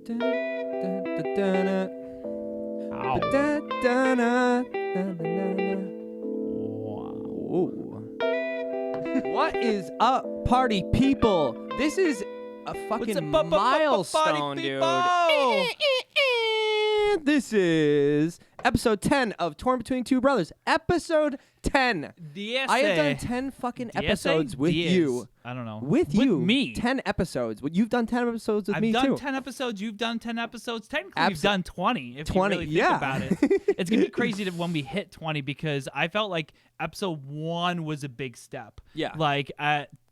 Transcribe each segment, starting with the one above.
What is up, party people? This is a fucking milestone, dude. This is episode 10 of Torn Between Two Brothers. Episode 10. DSA. I have done 10 fucking episodes with you. I don't know. With you. Me. 10 episodes. You've done 10 episodes with me, too. I've done 10 episodes. You've done 10 episodes. Technically, we've done 20, if 20, you really think about it. It's going to be crazy when we hit 20 because I felt like episode 1 was a big step. Yeah. Like,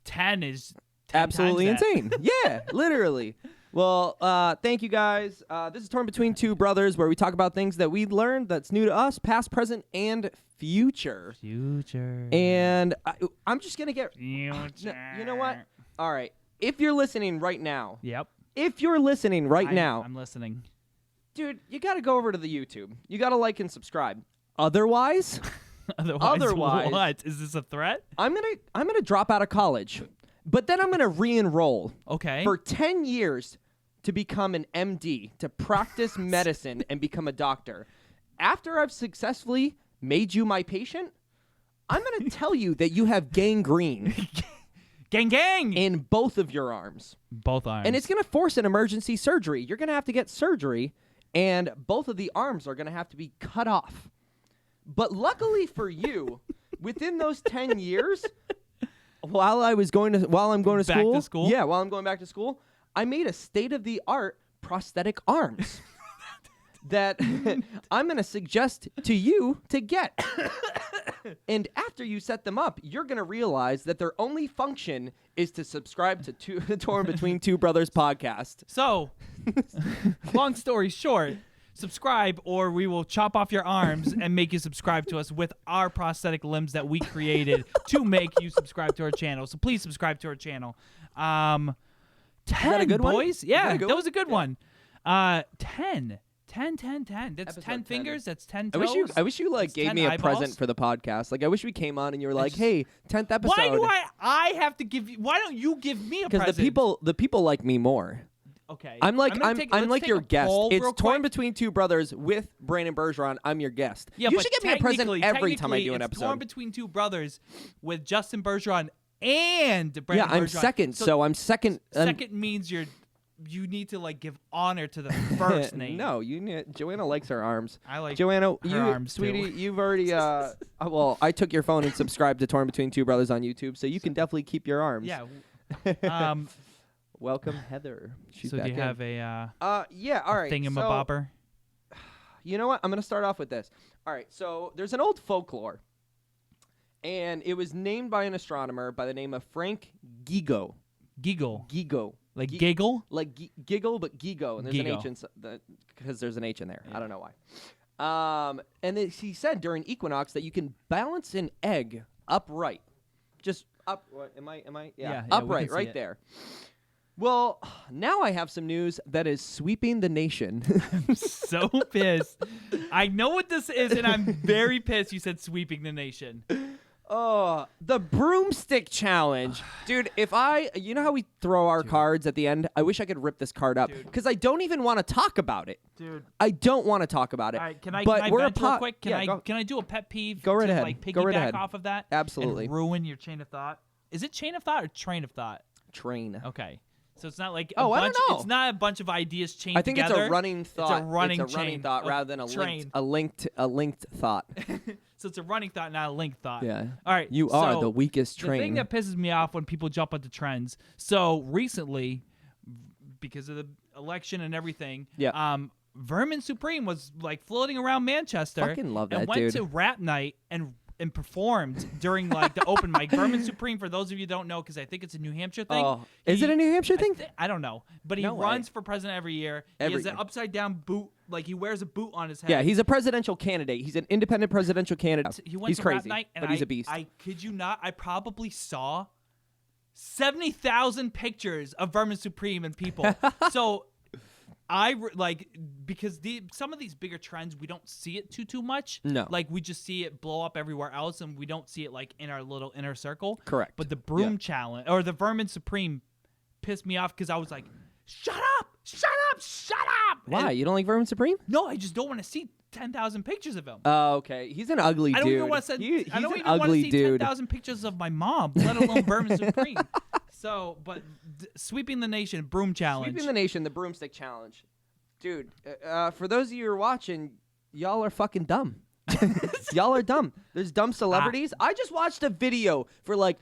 10 is 10 absolutely times that. insane. Yeah, literally. Well, thank you guys. This is Torn Between Two Brothers, where we talk about things that we learned that's new to us, past, present, and future. And I'm just going to get... Future. You know what? All right. If you're listening right now... Yep. If you're listening right now... I'm listening. Dude, you got to go over to the YouTube. You got to like and subscribe. Otherwise... Otherwise, what? Is this a threat? I'm gonna drop out of college, but then I'm going to re-enroll. Okay. For 10 years... to become an MD, to practice medicine and become a doctor. After I've successfully made you my patient, I'm going to tell you that you have gangrene. Gang! In both of your arms. Both arms. And it's going to force an emergency surgery. You're going to have to get surgery, and both of the arms are going to have to be cut off. But luckily for you, within those 10 years, while I'm going to school. Back to school? Yeah, while I'm going back to school, I made a state-of-the-art prosthetic arms that I'm going to suggest to you to get. And after you set them up, you're going to realize that their only function is to subscribe to Torn Between Two Brothers podcast. So, long story short, subscribe or we will chop off your arms and make you subscribe to us with our prosthetic limbs that we created to make you subscribe to our channel. So please subscribe to our channel. 10, is that a good boys? One? Yeah, that was a good one. 10. That's Episode 10 fingers. That's 10 I toes. wish you like gave me a eyeballs. present for the podcast. Like I wish we came on and you were like, "Hey, 10th episode." Why do I have to give you? Why don't you give me a present? Because the people like me more. Okay. I'm like let's your take a guest. poll It's real Torn quick. Between Two Brothers with Brandon Bergeron. I'm your guest. Yeah, you but should give me a present every time I do an it's episode. Torn Between Two Brothers with Justin Bergeron and Brandon Bergeron. I'm second, so I'm second. Second means you need to like give honor to the first name. No, Joanna likes her arms. I like Joanna. her arms sweetie, too. you've already. Well, I took your phone and subscribed to Torn Between Two Brothers on YouTube, so you can definitely keep your arms. Yeah. Welcome, Heather. She's so back do you in. have a yeah, all right. thingamabobber? So, you know what? I'm going to start off with this. All right, so there's an old folklore, and it was named by an astronomer by the name of Frank Gigo. Gigo. Like giggle? Like giggle, but Gigo. And there's an Gigo. H because there's an H in there. Yeah. I don't know why. And he said during equinox that you can balance an egg upright. Just up. What, am I? Yeah, upright, right there. Well, now I have some news that is sweeping the nation. I'm so pissed. I know what this is, and I'm very pissed you said sweeping the nation. Oh, the broomstick challenge. Dude, you know how we throw our cards at the end? I wish I could rip this card up because I don't even want to talk about it. Dude. I don't want to talk about it. All right, can I vent real quick? Can I do a pet peeve go right to ahead. like Go right piggyback ahead. off of that? Absolutely. And ruin your chain of thought? Is it chain of thought or train of thought? Train. Okay. So it's not like I bunch, don't know. It's not a bunch of ideas chained I think together. it's a running thought. It's a running thought chain rather than a linked thought. So it's a running thought, not a linked thought. Yeah. All right. You are the weakest train. The thing that pisses me off when people jump onto trends. So recently, because of the election and everything, Vermin Supreme was like floating around Manchester. Fucking love that and went dude. to rap night and performed during like the open mic. Vermin Supreme, for those of you who don't know, because I think it's a New Hampshire thing. Oh, is it a New Hampshire thing? I don't know, but he runs for president every year. He has an upside down boot, like he wears a boot on his head. Yeah, he's a presidential candidate. He's an independent presidential candidate. He went he's to crazy, rap night, and but he's a beast. I kid you not, I probably saw 70,000 pictures of Vermin Supreme and people. So because some of these bigger trends, we don't see it too much. No. Like, we just see it blow up everywhere else, and we don't see it, like, in our little inner circle. Correct. But the broom challenge, or the Vermin Supreme, pissed me off because I was like, shut up! Shut up! Shut up! Why? You don't like Vermin Supreme? No, I just don't want to see 10,000 pictures of him. Oh, okay. He's an ugly dude. I don't even want to He's I don't an even want to ugly see dude. 10,000 pictures of my mom, let alone Vermin Supreme. So, but sweeping the nation, broom challenge. Sweeping the nation, the broomstick challenge. Dude, for those of you who are watching, y'all are fucking dumb. Y'all are dumb. There's dumb celebrities. I just watched a video for like,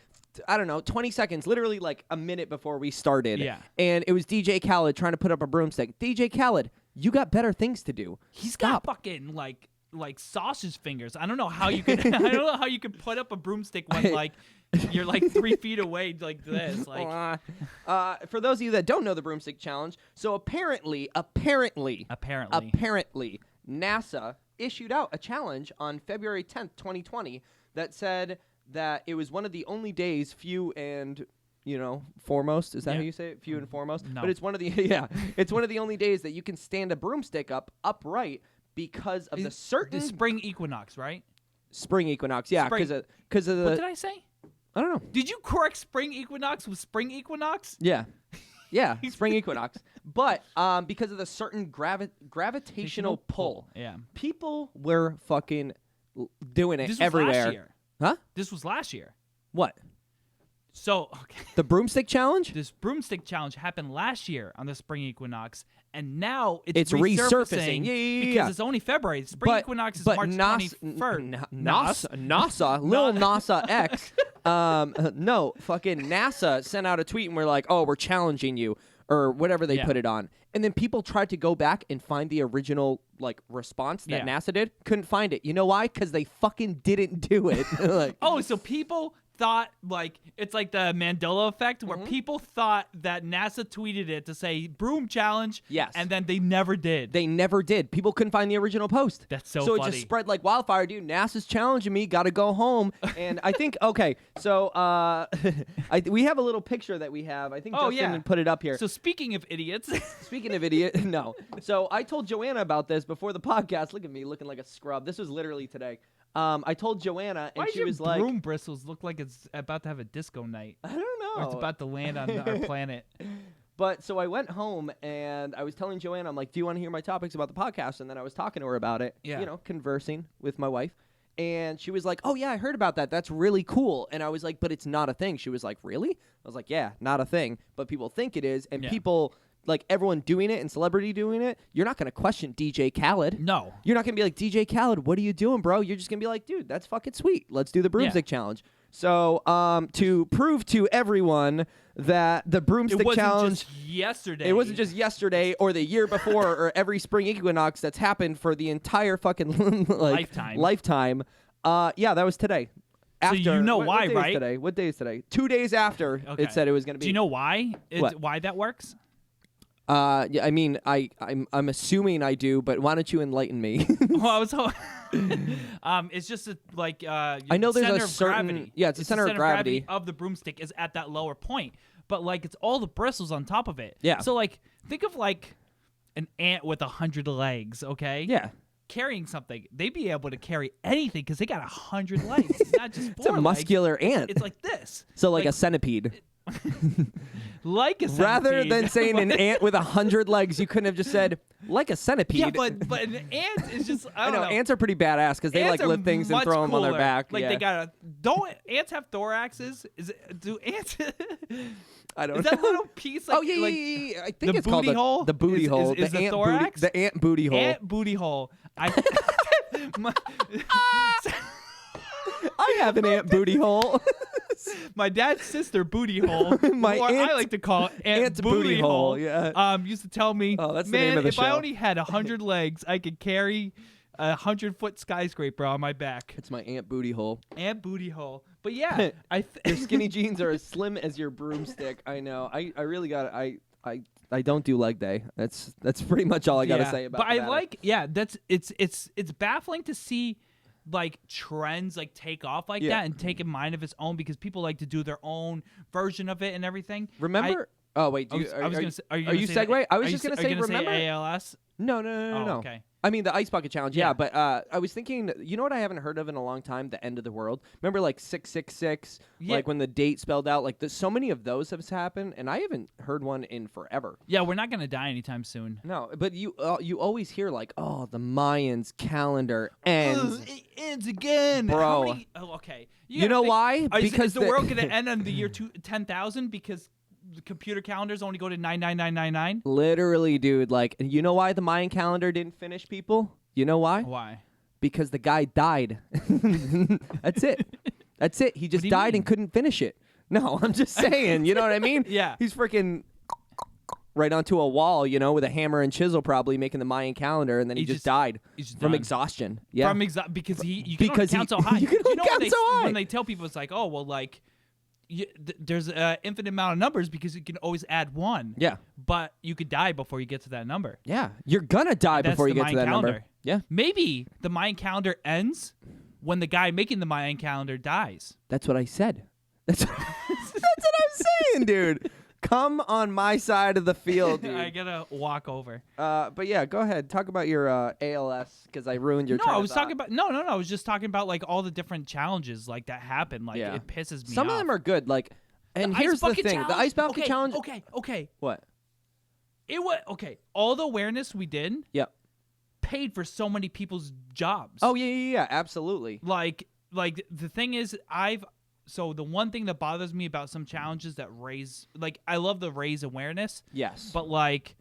I don't know, 20 seconds, literally like a minute before we started. Yeah. And it was DJ Khaled trying to put up a broomstick. DJ Khaled, you got better things to do. He's Stop. got fucking like sausage fingers. I don't know how you could. I don't know how you could put up a broomstick when like you're like 3 feet away like this. Like, for those of you that don't know the broomstick challenge, so apparently, NASA issued out a challenge on February 10th, 2020, that said that it was one of the only days, few and foremost. Is that how you say it? Few and foremost. No. But it's one of the it's one of the only days that you can stand a broomstick upright because of the spring equinox, right? Spring equinox. Yeah, because of the. What did I say? I don't know. Did you correct spring equinox with spring equinox? Yeah. Yeah, spring equinox. But because of the certain gravitational pull, people were fucking doing it everywhere. This was last year. Huh? This was last year. What? So, okay. The broomstick challenge? This broomstick challenge happened last year on the spring equinox, and now it's resurfacing. Yeah. Because it's only February. The spring equinox is March 21st. NASA, Lil NASA X. No, fucking NASA sent out a tweet and we're like, oh, we're challenging you, or whatever they put it on. And then people tried to go back and find the original response that NASA did. Couldn't find it. You know why? Because they fucking didn't do it. So people thought it's like the Mandela effect where people thought that NASA tweeted it to say broom challenge. Yes. And then they never did. They never did. People couldn't find the original post. That's so funny. funny. It just spread like wildfire, dude. NASA's challenging me. Got to go home. And I think, okay, so we have a little picture that we have. I think Justin put it up here. So speaking of idiots. Speaking of idiot, no. So I told Joanna about this before the podcast. Look at me looking like a scrub. This was literally today. I told Joanna, and she was like, broom bristles look like it's about to have a disco night. I don't know. Or it's about to land on our planet. But so I went home, and I was telling Joanna, I'm like, do you want to hear my topics about the podcast? And then I was talking to her about it, conversing with my wife. And she was like, oh, yeah, I heard about that. That's really cool. And I was like, but it's not a thing. She was like, really? I was like, yeah, not a thing. But people think it is. And people, like everyone doing it and celebrity doing it, you're not going to question DJ Khaled. No. You're not going to be like, DJ Khaled, what are you doing, bro? You're just going to be like, dude, that's fucking sweet. Let's do the broomstick challenge. So to prove to everyone that the broomstick challenge... Yesterday. It wasn't just yesterday or the year before or every spring equinox that's happened for the entire fucking lifetime. Yeah, that was today. After, so you know why, right? Today? What day is today? 2 days after it said it was going to be. Do you know why? Why that works? Yeah, I mean, I'm assuming I do, but why don't you enlighten me? Well, I was it's just I know there's center a certain gravity. It's a center of gravity of the broomstick is at that lower point, but it's all the bristles on top of it. Yeah. So think of an ant with 100 legs. Okay. Yeah. Carrying something, they'd be able to carry anything because they got 100 legs. It's not just 4 It's a muscular ant. It's like this. So a centipede. Like a centipede. Rather than saying an ant with 100 legs, you couldn't have just said like a centipede. Yeah, but an ant is just I don't know. Ants are pretty badass because they lift things and throw them on their back. They don't ants have thoraxes? Do ants? I don't know. Is that little piece? Oh yeah. I think it's called the booty hole. Is the thorax? The ant booty hole. Ant booty hole. I have an ant booty hole. My dad's sister booty hole. I like to call it Ant's booty hole. Yeah. Used to tell me, that's the man, name of the if show. I only had 100 legs, I could carry a 100-foot skyscraper on my back. It's my ant booty hole. Ant booty hole. But yeah, your skinny jeans are as slim as your broomstick. I know. I really got it. I don't do leg day. That's pretty much all I got to say about it. But it's baffling to see trends take off that and take a mind of its own because people like to do their own version of it and everything. Remember? Oh wait, are you segue? I was just gonna say remember. Say ALS? No. Oh, okay. I mean, the ice bucket challenge, yeah. But I was thinking, you know what I haven't heard of in a long time? The end of the world. Remember, like 666, like when the date spelled out. Like so many of those have happened, and I haven't heard one in forever. Yeah, we're not gonna die anytime soon. No, but you always hear like, oh, the Mayans calendar ends. It ends again, bro. Okay. You know why? Because the world gonna end on the year 10,000 because the computer calendars only go to 99999. Literally, dude. Like, you know why the Mayan calendar didn't finish, people? You know why? Why? Because the guy died. That's it. That's it. He just died and couldn't finish it. No, I'm just saying. You know what I mean? Yeah. He's freaking right onto a wall, you know, with a hammer and chisel, probably making the Mayan calendar, and then he just died from exhaustion. Yeah. Because you can only count so high. You can only count so high. When they tell people, it's like, oh, well, like. There's an infinite amount of numbers because you can always add one. Yeah. But you could die before you get to that number. Yeah. You're going to die before you get to that calendar. number. Yeah. Maybe the Mayan calendar ends when the guy making the Mayan calendar dies. That's what I said. That's what I'm saying, dude. Come on my side of the field, dude. I gotta walk over. But yeah, go ahead. Talk about your ALS because I ruined your. No, I was talking about no. I was just talking about like all the different challenges like that happen. Like it pisses me. Some of them are good. Like, and here's the thing: the ice bucket challenge. Okay. What? It was okay. All the awareness we did. Yep. Paid for so many people's jobs. Oh yeah, absolutely. Like the thing is, So the one thing that bothers me about some challenges that raise, like, I love the raise awareness. Yes. But, like,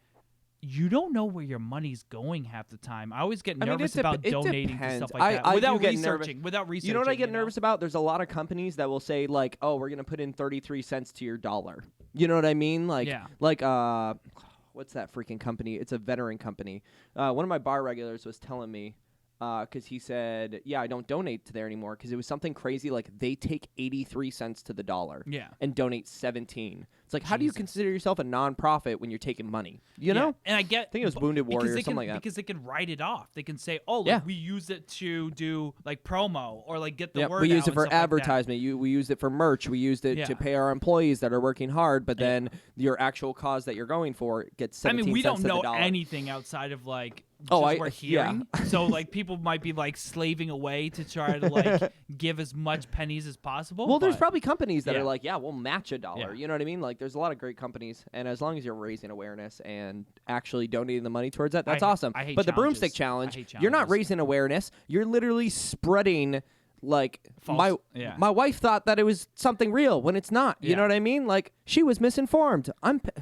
you don't know where your money's going half the time. I always get nervous about donating to stuff like that without researching. You know what I get nervous about? There's a lot of companies that will say, like, oh, we're going to put in 33 cents to your dollar. You know what I mean? Like, what's that freaking company? It's a veteran company. One of my bar regulars was telling me, because he said, yeah, I don't donate to there anymore because it was something crazy. Like they take 83 cents to the dollar and donate 17. It's like, how do you consider yourself a nonprofit when you're taking money? You know? And I think it was Wounded Warrior or something like that. Because they can write it off. They can say, oh, like, we use it to do like promo or like get the word out. We use it for advertisement. We used it for merch. We used it to pay our employees that are working hard. But then your actual cause that you're going for gets 17 we cents don't know to the dollar. anything outside of like we're hearing. So like people might be like slaving away to try to like give as much pennies as possible. Well, there's probably companies that are like, we'll match $1. Yeah. You know what I mean? Like there's a lot of great companies, and as long as you're raising awareness and actually donating the money towards that, that's awesome. I hate but the broomstick challenge, you're not raising awareness. You're literally spreading like false. My wife thought that it was something real when it's not. You know what I mean? Like she was misinformed.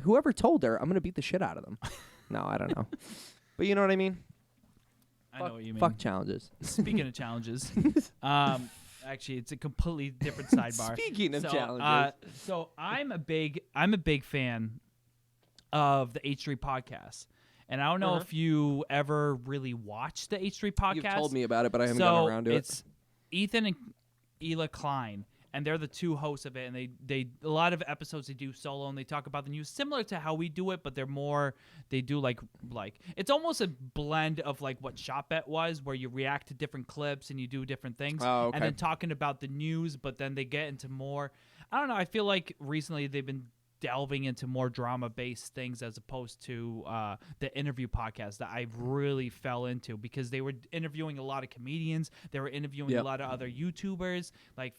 Whoever told her, I'm gonna beat the shit out of them. No, I don't know. But you know what I mean? I know what you mean. Fuck challenges. Speaking of challenges, actually, it's a completely different sidebar. Speaking of challenges, so I'm a big fan of the H3 podcast, and I don't know if you ever really watched the H3 podcast. You've told me about it, but I haven't gotten around to it. It's Ethan and Ela Klein. And they're the two hosts of it, and they a lot of episodes they do solo, and they talk about the news similar to how we do it, but they do like it's almost a blend of like what Shop Bet was, where you react to different clips and you do different things, and then talking about the news, but then they get into more. I don't know. I feel like recently they've been delving into more drama-based things as opposed to the interview podcast that I really fell into, because they were interviewing a lot of comedians, they were interviewing a lot of other YouTubers, like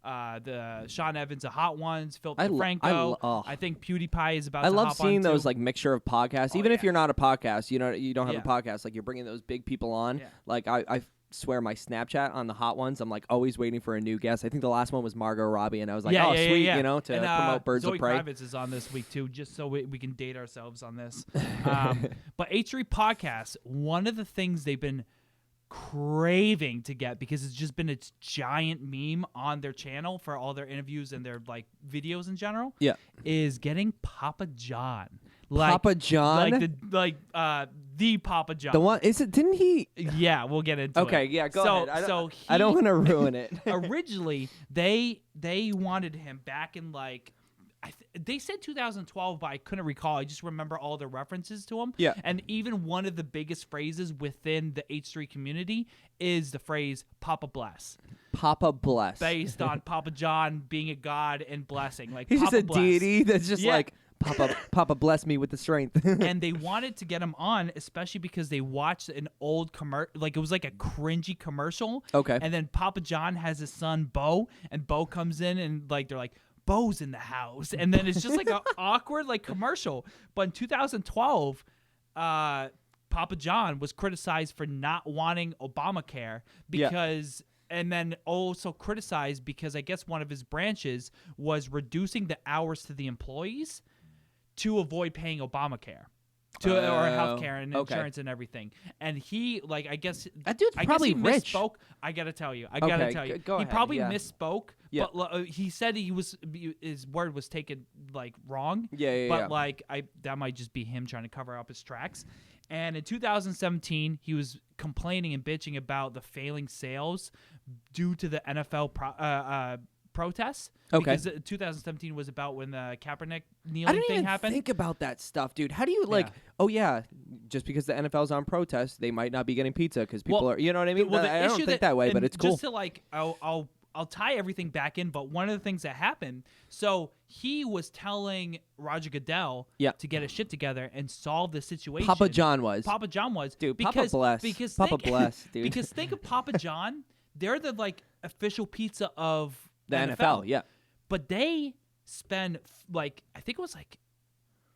the Sean Evans of Hot Ones, Philip DeFranco. I think PewDiePie is about to hop on. I love seeing those like mixture of podcasts. Even if you're not a podcast, you don't have a podcast, like you're bringing those big people on. Yeah. Like I swear my Snapchat on the Hot Ones, I'm like always waiting for a new guest. I think the last one was Margot Robbie, and I was like, sweet, you know, to promote Birds of Prey. Kravitz is on this week too, just so we can date ourselves on this. But H3 Podcast, one of the things they've been craving to get, because it's just been a giant meme on their channel for all their interviews and their like videos in general, is getting Papa John. Papa John? The Papa John. The one, is it, didn't he? Yeah, we'll get into it. Okay, yeah, go ahead. I don't want to ruin it. Originally, they wanted him back in like, they said 2012, but I couldn't recall. I just remember all the references to him. Yeah. And even one of the biggest phrases within the H3 community is the phrase Papa Bless. Papa Bless. Based on Papa John being a god and blessing. Like he's Papa just a Bless. deity that's just like Papa bless me with the strength. And they wanted to get him on, especially because they watched an old it was like a cringy commercial. Okay. And then Papa John has his son Bo, and Bo comes in and like they're like, Bo's in the house, and then it's just like an awkward like commercial. But in 2012, Papa John was criticized for not wanting Obamacare because. And then also criticized because I guess one of his branches was reducing the hours to the employees to avoid paying Obamacare or healthcare and insurance and everything. And he, like, I guess that dude's probably rich. Misspoke. I gotta tell you. Go he ahead, probably misspoke. Yeah. But he said his word was taken like wrong. But like that might just be him trying to cover up his tracks. And in 2017, he was complaining and bitching about the failing sales due to the NFL protests. Okay. Because 2017 was about when the Kaepernick kneeling thing happened. I didn't even think about that stuff, dude. How do you just because the NFL's on protest, they might not be getting pizza because people are, you know what I mean? Well, I don't think that way, but it's cool. Just to like, I'll tie everything back in, but one of the things that happened, so he was telling Roger Goodell to get his shit together and solve the situation. Papa John was. Dude, Papa bless. Dude. Because think of Papa John. They're the like official pizza of the NFL, yeah. But they spend like, I think it was like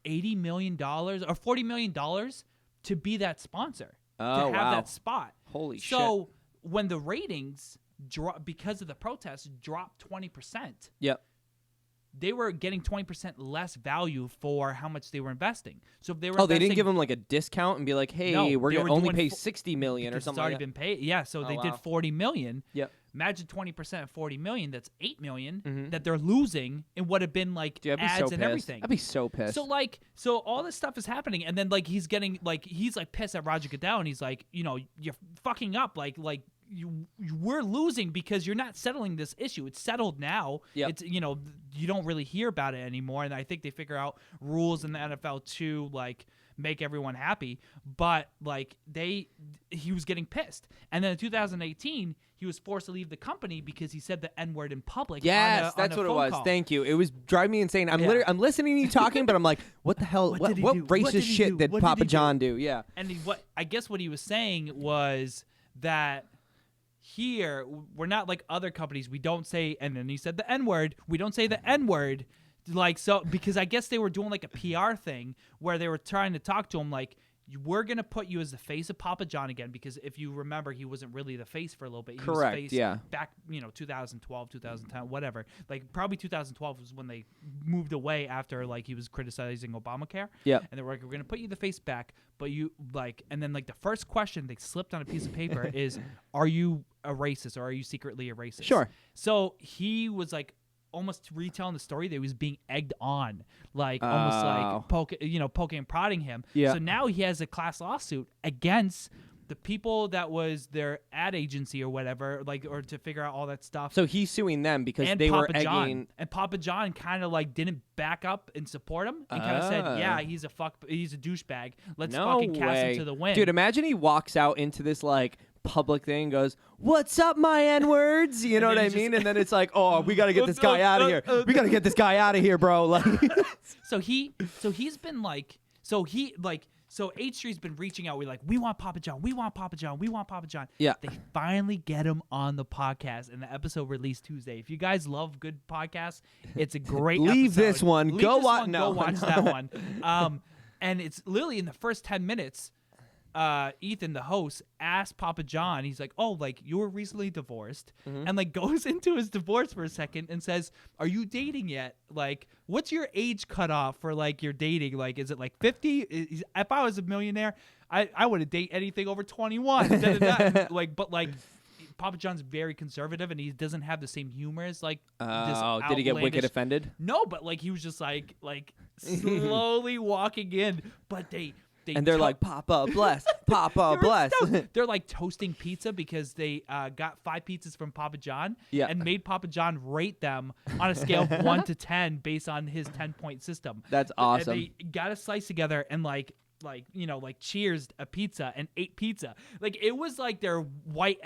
$80 million or $40 million to be that sponsor, to have that spot. Holy shit. So when the ratings because of the protests dropped 20%. Yep. They were getting 20% less value for how much they were investing. So if they were they didn't give them like a discount and be like, "Hey, we're going to only pay $60 million or something." It's already been paid. Yeah, so they did $40 million. Yep. Imagine 20% of $40 million. That's $8 million that they're losing in what have been like ads and everything. I'd be so pissed. So all this stuff is happening, and then like he's pissed at Roger Goodell, and he's like, you're fucking up, like. We're losing because you're not settling this issue. It's settled now. Yep. It's you don't really hear about it anymore, and I think they figure out rules in the NFL to like make everyone happy. But like he was getting pissed, and then in 2018 he was forced to leave the company because he said the N-word in public. Yes, that's what it was. Call. Thank you. It was driving me insane. I'm listening to you talking, but I'm like, what the hell? What racist shit did Papa John do? Yeah. And I guess what he was saying was that. Here, we're not like other companies. We don't say, and then he said the N-word. We don't say the N-word, like so, because I guess they were doing like a PR thing where they were trying to talk to him like, we're gonna put you as the face of Papa John again, because if you remember, he wasn't really the face for a little bit. He Correct. was face yeah. Back, 2012, 2010, whatever. Like probably 2012 was when they moved away after like he was criticizing Obamacare. Yeah. And they were like, we're gonna put you the face back, but you like, and then like the first question they slipped on a piece of paper is, are you a racist or are you secretly a racist? Sure. So he was like almost retelling the story that he was being egged on, like almost like poking and prodding him. Yeah. So now he has a class lawsuit against the people that was their ad agency or whatever, like, or to figure out all that stuff. So he's suing them because and they Papa were egging. John. And Papa John kind of like didn't back up and support him and kind of said, yeah, he's a douchebag. Let's fucking cast him to the wind. Dude, imagine he walks out into this like public thing and goes, "What's up, my N-words?" You know what I mean? And then it's like, "Oh, we got to get this guy out of here. We got to get this guy out of here, bro." Like So H Street's been reaching out. We're like, we want Papa John. We want Papa John. We want Papa John. Yeah. They finally get him on the podcast, and the episode released Tuesday. If you guys love good podcasts, it's a great Leave episode. this one. Go watch that one. And it's literally in the first 10 minutes, Ethan, the host, asked Papa John, he's like, "Oh, like you were recently divorced," and like goes into his divorce for a second and says, "Are you dating yet? Like, what's your age cutoff for like your dating? Like, is it like 50? If I was a millionaire, I wouldn't date anything over 21." Like, but like. Papa John's very conservative, and he doesn't have the same humor as like. Did he get wicked offended? No, but like he was just like slowly walking in, but they're like, "Papa bless, Papa bless." They're like toasting pizza because they got 5 pizzas from Papa John and made Papa John rate them on a scale of 1 to 10 based on his 10-point system. That's awesome. And they got a slice together and like like cheersed a pizza and ate pizza. Like it was like their white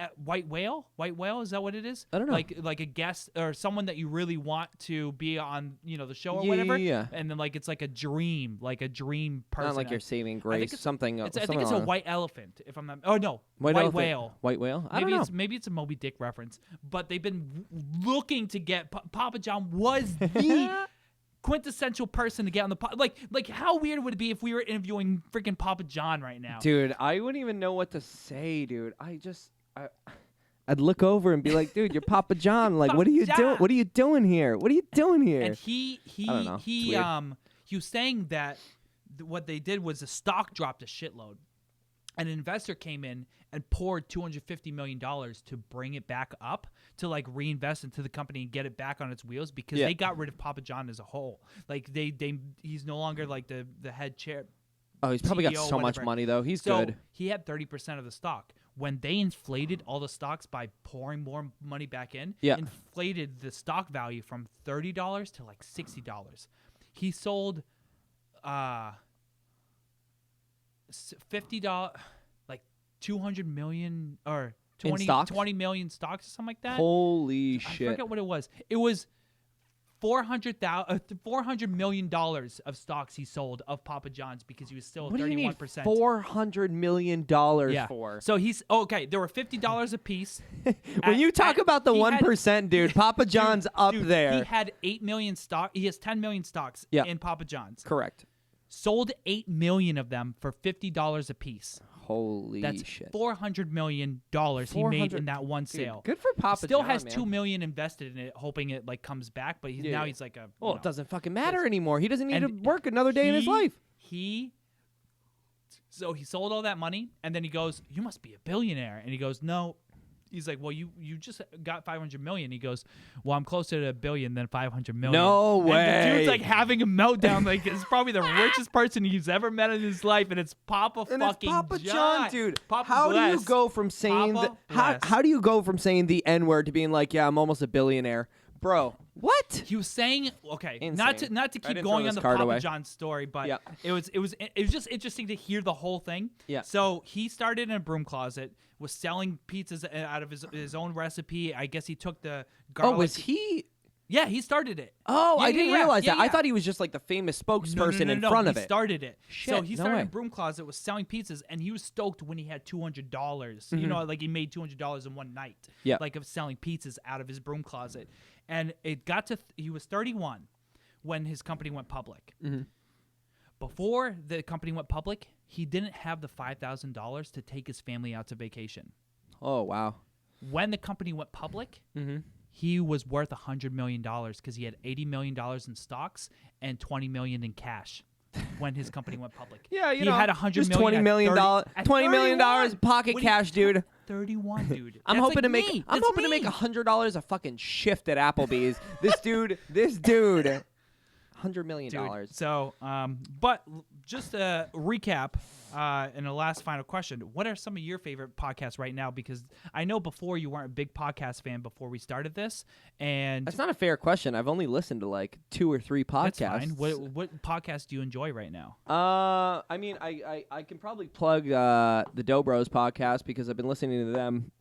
whale. White whale, is that what it is? I don't know. Like a guest or someone that you really want to be on the show or whatever. Yeah. And then like it's like a dream person. Not like your saving grace. Something. I think it's a white elephant. If I'm not. Oh no, white whale. White whale. I don't know. Maybe it's a Moby Dick reference. But they've been looking to get Papa John was the quintessential person to get on the like how weird would it be if we were interviewing freaking Papa John right now? Dude, I wouldn't even know what to say, dude. I'd look over and be like, dude, you're Papa John. Like, what are you doing? What are you doing here? What are you doing here? And he was saying that what they did was the stock dropped a shitload. An investor came in and poured $250 million to bring it back up to like reinvest into the company and get it back on its wheels because they got rid of Papa John as a whole. Like he's no longer like the head chair. Oh, he's probably CEO, got so much money though. He's good. He had 30% of the stock. When they inflated all the stocks by pouring more money back in, inflated the stock value from $30 to like $60. He sold $50, like 200 million or 20 million stocks or something like that. Holy shit. I forget what it was. It was $400 million of stocks he sold of Papa John's because he was still 31%. What do you need $400 million for? So he's okay. There were $50 a piece. When you talk about the 1%, dude, Papa John's up there. He had 8 million stock. He has 10 million stocks in Papa John's. Correct. Sold 8 million of them for $50 a piece. Holy shit. That's $400 million he made in that one sale. Good for Papa John. Still has $2 million invested in it, hoping it like comes back. But now he's like a. Well, it doesn't fucking matter anymore. He doesn't need to work another day in his life. So he sold all that money, and then he goes, "You must be a billionaire." And he goes, "No." He's like, "Well, you just got $500 million." He goes, "Well, I'm closer to $1 billion than $500 million." No way. And the dude's like having a meltdown. Like it's probably the richest person he's ever met in his life, and it's Papa John, dude. Papa how bless. do you go from saying how do you go from saying the N-word to being like, "Yeah, I'm almost a billionaire," bro? What? He was saying, okay, Insane. not to keep going on the Papa John story, but it was just interesting to hear the whole thing. Yeah. So he started in a broom closet, was selling pizzas out of his own recipe. I guess he took the garlic. Oh, was he? Yeah, he started it. Oh, I didn't realize that. I thought he was just like the famous spokesperson in front of it. He started it. Shit, so he started in a broom closet, was selling pizzas, and he was stoked when he had $200. You know, like he made $200 in one night. Yeah. Like of selling pizzas out of his broom closet. And it got to he was 31 when his company went public. Before the company went public, he didn't have the $5,000 to take his family out to vacation. Oh, wow. When the company went public, he was worth $100 million because he had $80 million in stocks and $20 million in cash when his company went public. Yeah, he had $100 $20 million, $20 million pocket cash, dude. 31, dude. I'm hoping to make $100 a fucking shift at Applebee's. this dude, $100 million. Dude, so, but just to recap, and a last final question: what are some of your favorite podcasts right now? Because I know before you weren't a big podcast fan before we started this, and that's not a fair question. I've only listened to like 2 or 3 podcasts. That's fine. What podcast do you enjoy right now? I mean, I can probably plug the Dobros podcast because I've been listening to them.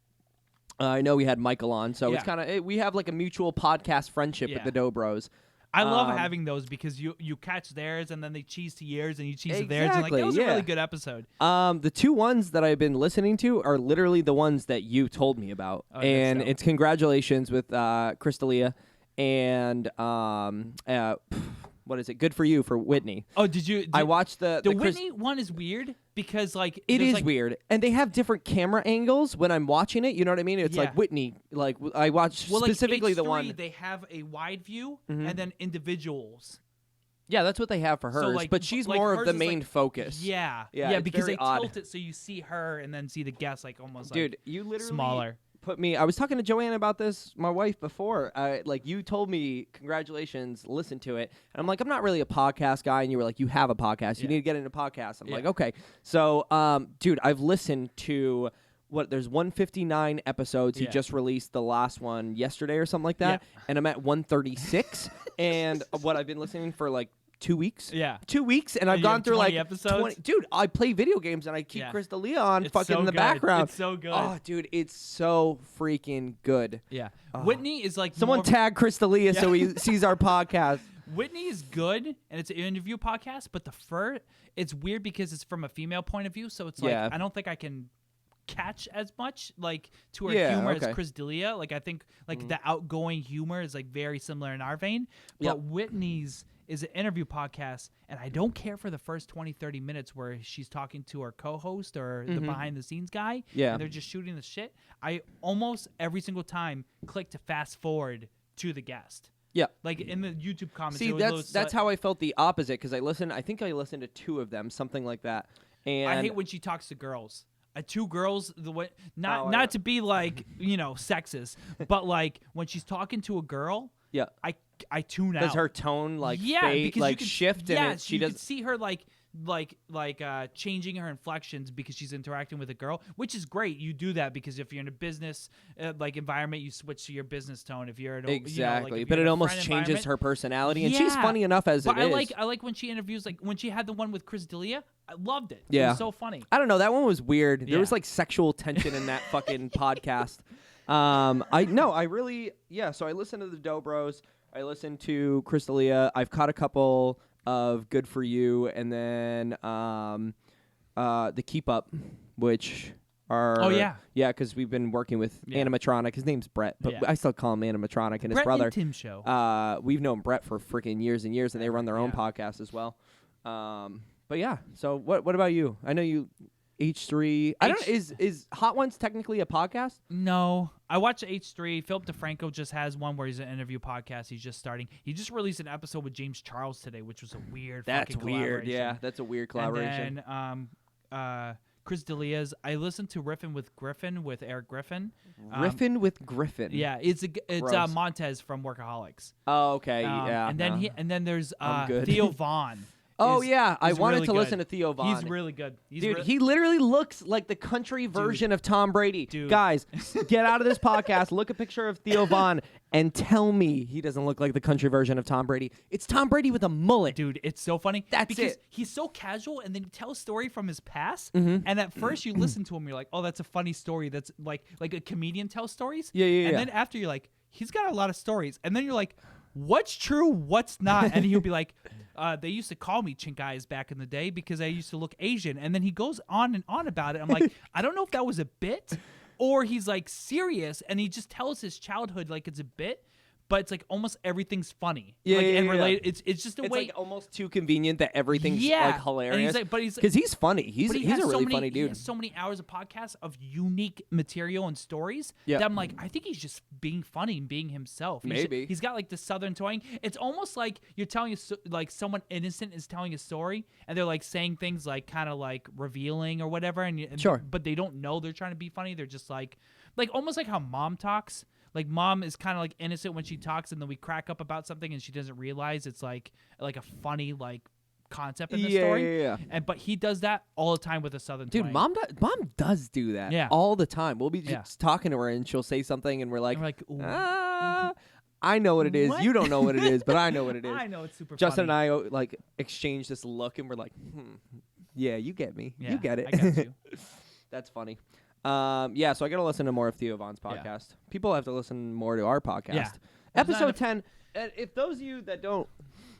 I know we had Michael on, so it's kind of we have like a mutual podcast friendship with the Dobros. I love having those because you catch theirs and then they cheese to yours and you cheese to theirs. And like, that was a really good episode. The 2 ones that I've been listening to are literally the ones that you told me about. And it's Congratulations with Crystalia and what is it? Good for You for Whitney. Oh, did you? I watched the Whitney one is weird because like it is weird, and they have different camera angles when I'm watching it. You know what I mean? It's like Whitney. Like I watched specifically like the one. They have a wide view and then individuals. Yeah, that's what they have for hers, so like, but she's more of the main like, focus. Yeah, because they tilt it so you see her and then see the guests like almost dude, you literally smaller. Put me. I was talking to Joanne about this, my wife, before. Like you told me, congratulations, listen to it, and I'm like, I'm not really a podcast guy, and you were like, you have a podcast, you need to get into podcasts. I'm like, okay, so, dude, I've listened to there's 159 episodes. He just released the last one yesterday or something like that, and I'm at 136, and what I've been listening for like 2 weeks. Yeah. 2 weeks, and I've you gone have through 20 like episodes? 20. Dude, I play video games and I keep Crystalia on It's fucking so in the good. background. It's so good. Oh, dude, it's so freaking good. Yeah. Whitney is like Someone tag Crystalia so he sees our podcast. Whitney is good, and it's an interview podcast, but it's weird because it's from a female point of view, so it's like I don't think I can catch as much like to her humor as Chris D'Elia. Like I think like the outgoing humor is like very similar in our vein, but Whitney's is an interview podcast, and I don't care for the first 20-30 minutes where she's talking to her co-host or the behind the scenes guy and they're just shooting the shit. I almost every single time click to fast forward to the guest. Yeah, like in the YouTube comments. See, that's how I felt the opposite because I think I listened to 2 of them, something like that. And I hate when she talks to girls. 2 girls, the way not to be like sexist, but like when she's talking to a girl, I tune out. Does her tone fade, like shift? And she does. You can see her changing her inflections because she's interacting with a girl, which is great. You do that because if you're in a business environment, you switch to your business tone. If you're exactly, but it almost changes her personality, and she's funny enough as it is. I like when she interviews, like when she had the one with Chris D'Elia. I loved it. Yeah, it was so funny. I don't know, that one was weird. There was like sexual tension in that fucking podcast. So I listen to the Dobros. I listen to Chris D'Elia. I've caught a couple of Good For You, and then the Keep Up, which are because we've been working with Animatronic. His name's Brett, but I still call him Animatronic, and his brother and Tim Show. We've known Brett for freaking years and years, and they run their own podcast as well. But yeah, so what about you? I know you H3. I don't. Is Hot Ones technically a podcast? No, I watch H3. Philip DeFranco just has one where he's an interview podcast. He's just starting. He just released an episode with James Charles today, which was a weird. That's fucking weird. Yeah, that's a weird collaboration. And then Chris D'Elia's. I listened to Riffin' with Griffin with Eric Griffin. Riffin' with Griffin. Yeah, it's Montez from Workaholics. Oh, okay. Yeah. And then there's Theo Vaughn. I wanted really to good. listen to Theo Vaughn. He's really good. He literally looks like the country version of Tom Brady. Dude. Guys, get out of this podcast, look a picture of Theo Vaughn, and tell me he doesn't look like the country version of Tom Brady. It's Tom Brady with a mullet. Dude, it's so funny. Because he's so casual, and then he tells a story from his past, and at first you listen to him, you're like, oh, that's a funny story. That's like a comedian tells stories. And then after you're like, he's got a lot of stories. And then you're like, what's true, what's not? And he'll be like, they used to call me chink eyes back in the day because I used to look Asian. And then he goes on and on about it. I'm like, I don't know if that was a bit or he's like serious and he just tells his childhood like it's a bit. But it's like almost everything's funny. And related. It's just a way. It's like almost too convenient that everything's like hilarious. Because he's funny. He's a really funny dude. He has so many hours of podcasts of unique material and stories that I'm like, I think he's just being funny and being himself. He's got like the southern twang. It's almost like you're telling like someone innocent is telling a story and they're like saying things like kind of like revealing or whatever. But they don't know they're trying to be funny. They're just like almost like how mom talks. Like mom is kind of like innocent when she talks, and then we crack up about something, and she doesn't realize it's like a funny like concept in the story. But he does that all the time with a southern twang. Dude, mom does do that all the time. We'll be just talking to her, and she'll say something, and we're like I know what it is. What? You don't know what it is, but I know what it is. I know it's super Justin funny. and I like exchange this look, and we're like, yeah, you get me. Yeah, you get it. I got you. That's funny. So I got to listen to more of Theo Vaughn's podcast. Yeah. People have to listen more to our podcast. Yeah. Episode 10. If those of you that don't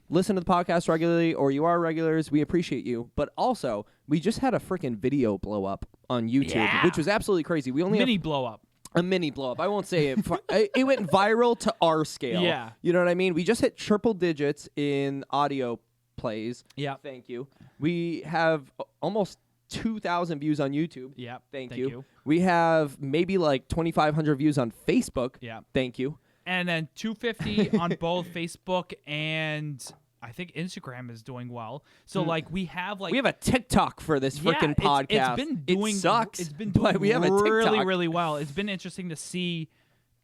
listen to the podcast regularly or you are regulars, we appreciate you. But also, we just had a freaking video blow up on YouTube, which was absolutely crazy. We only blow up. A mini blow up. I won't say it. It went viral to our scale. Yeah. You know what I mean? We just hit triple digits in audio plays. Yeah. Thank you. We have almost 2,000 views on YouTube. Yeah. Thank you. We have maybe like 2,500 views on Facebook. Yeah. Thank you. And then 250 on both Facebook and I think Instagram is doing well. So like we have a TikTok for this freaking podcast. It sucks. It's been doing but we have a TikTok. really well. It's been interesting to see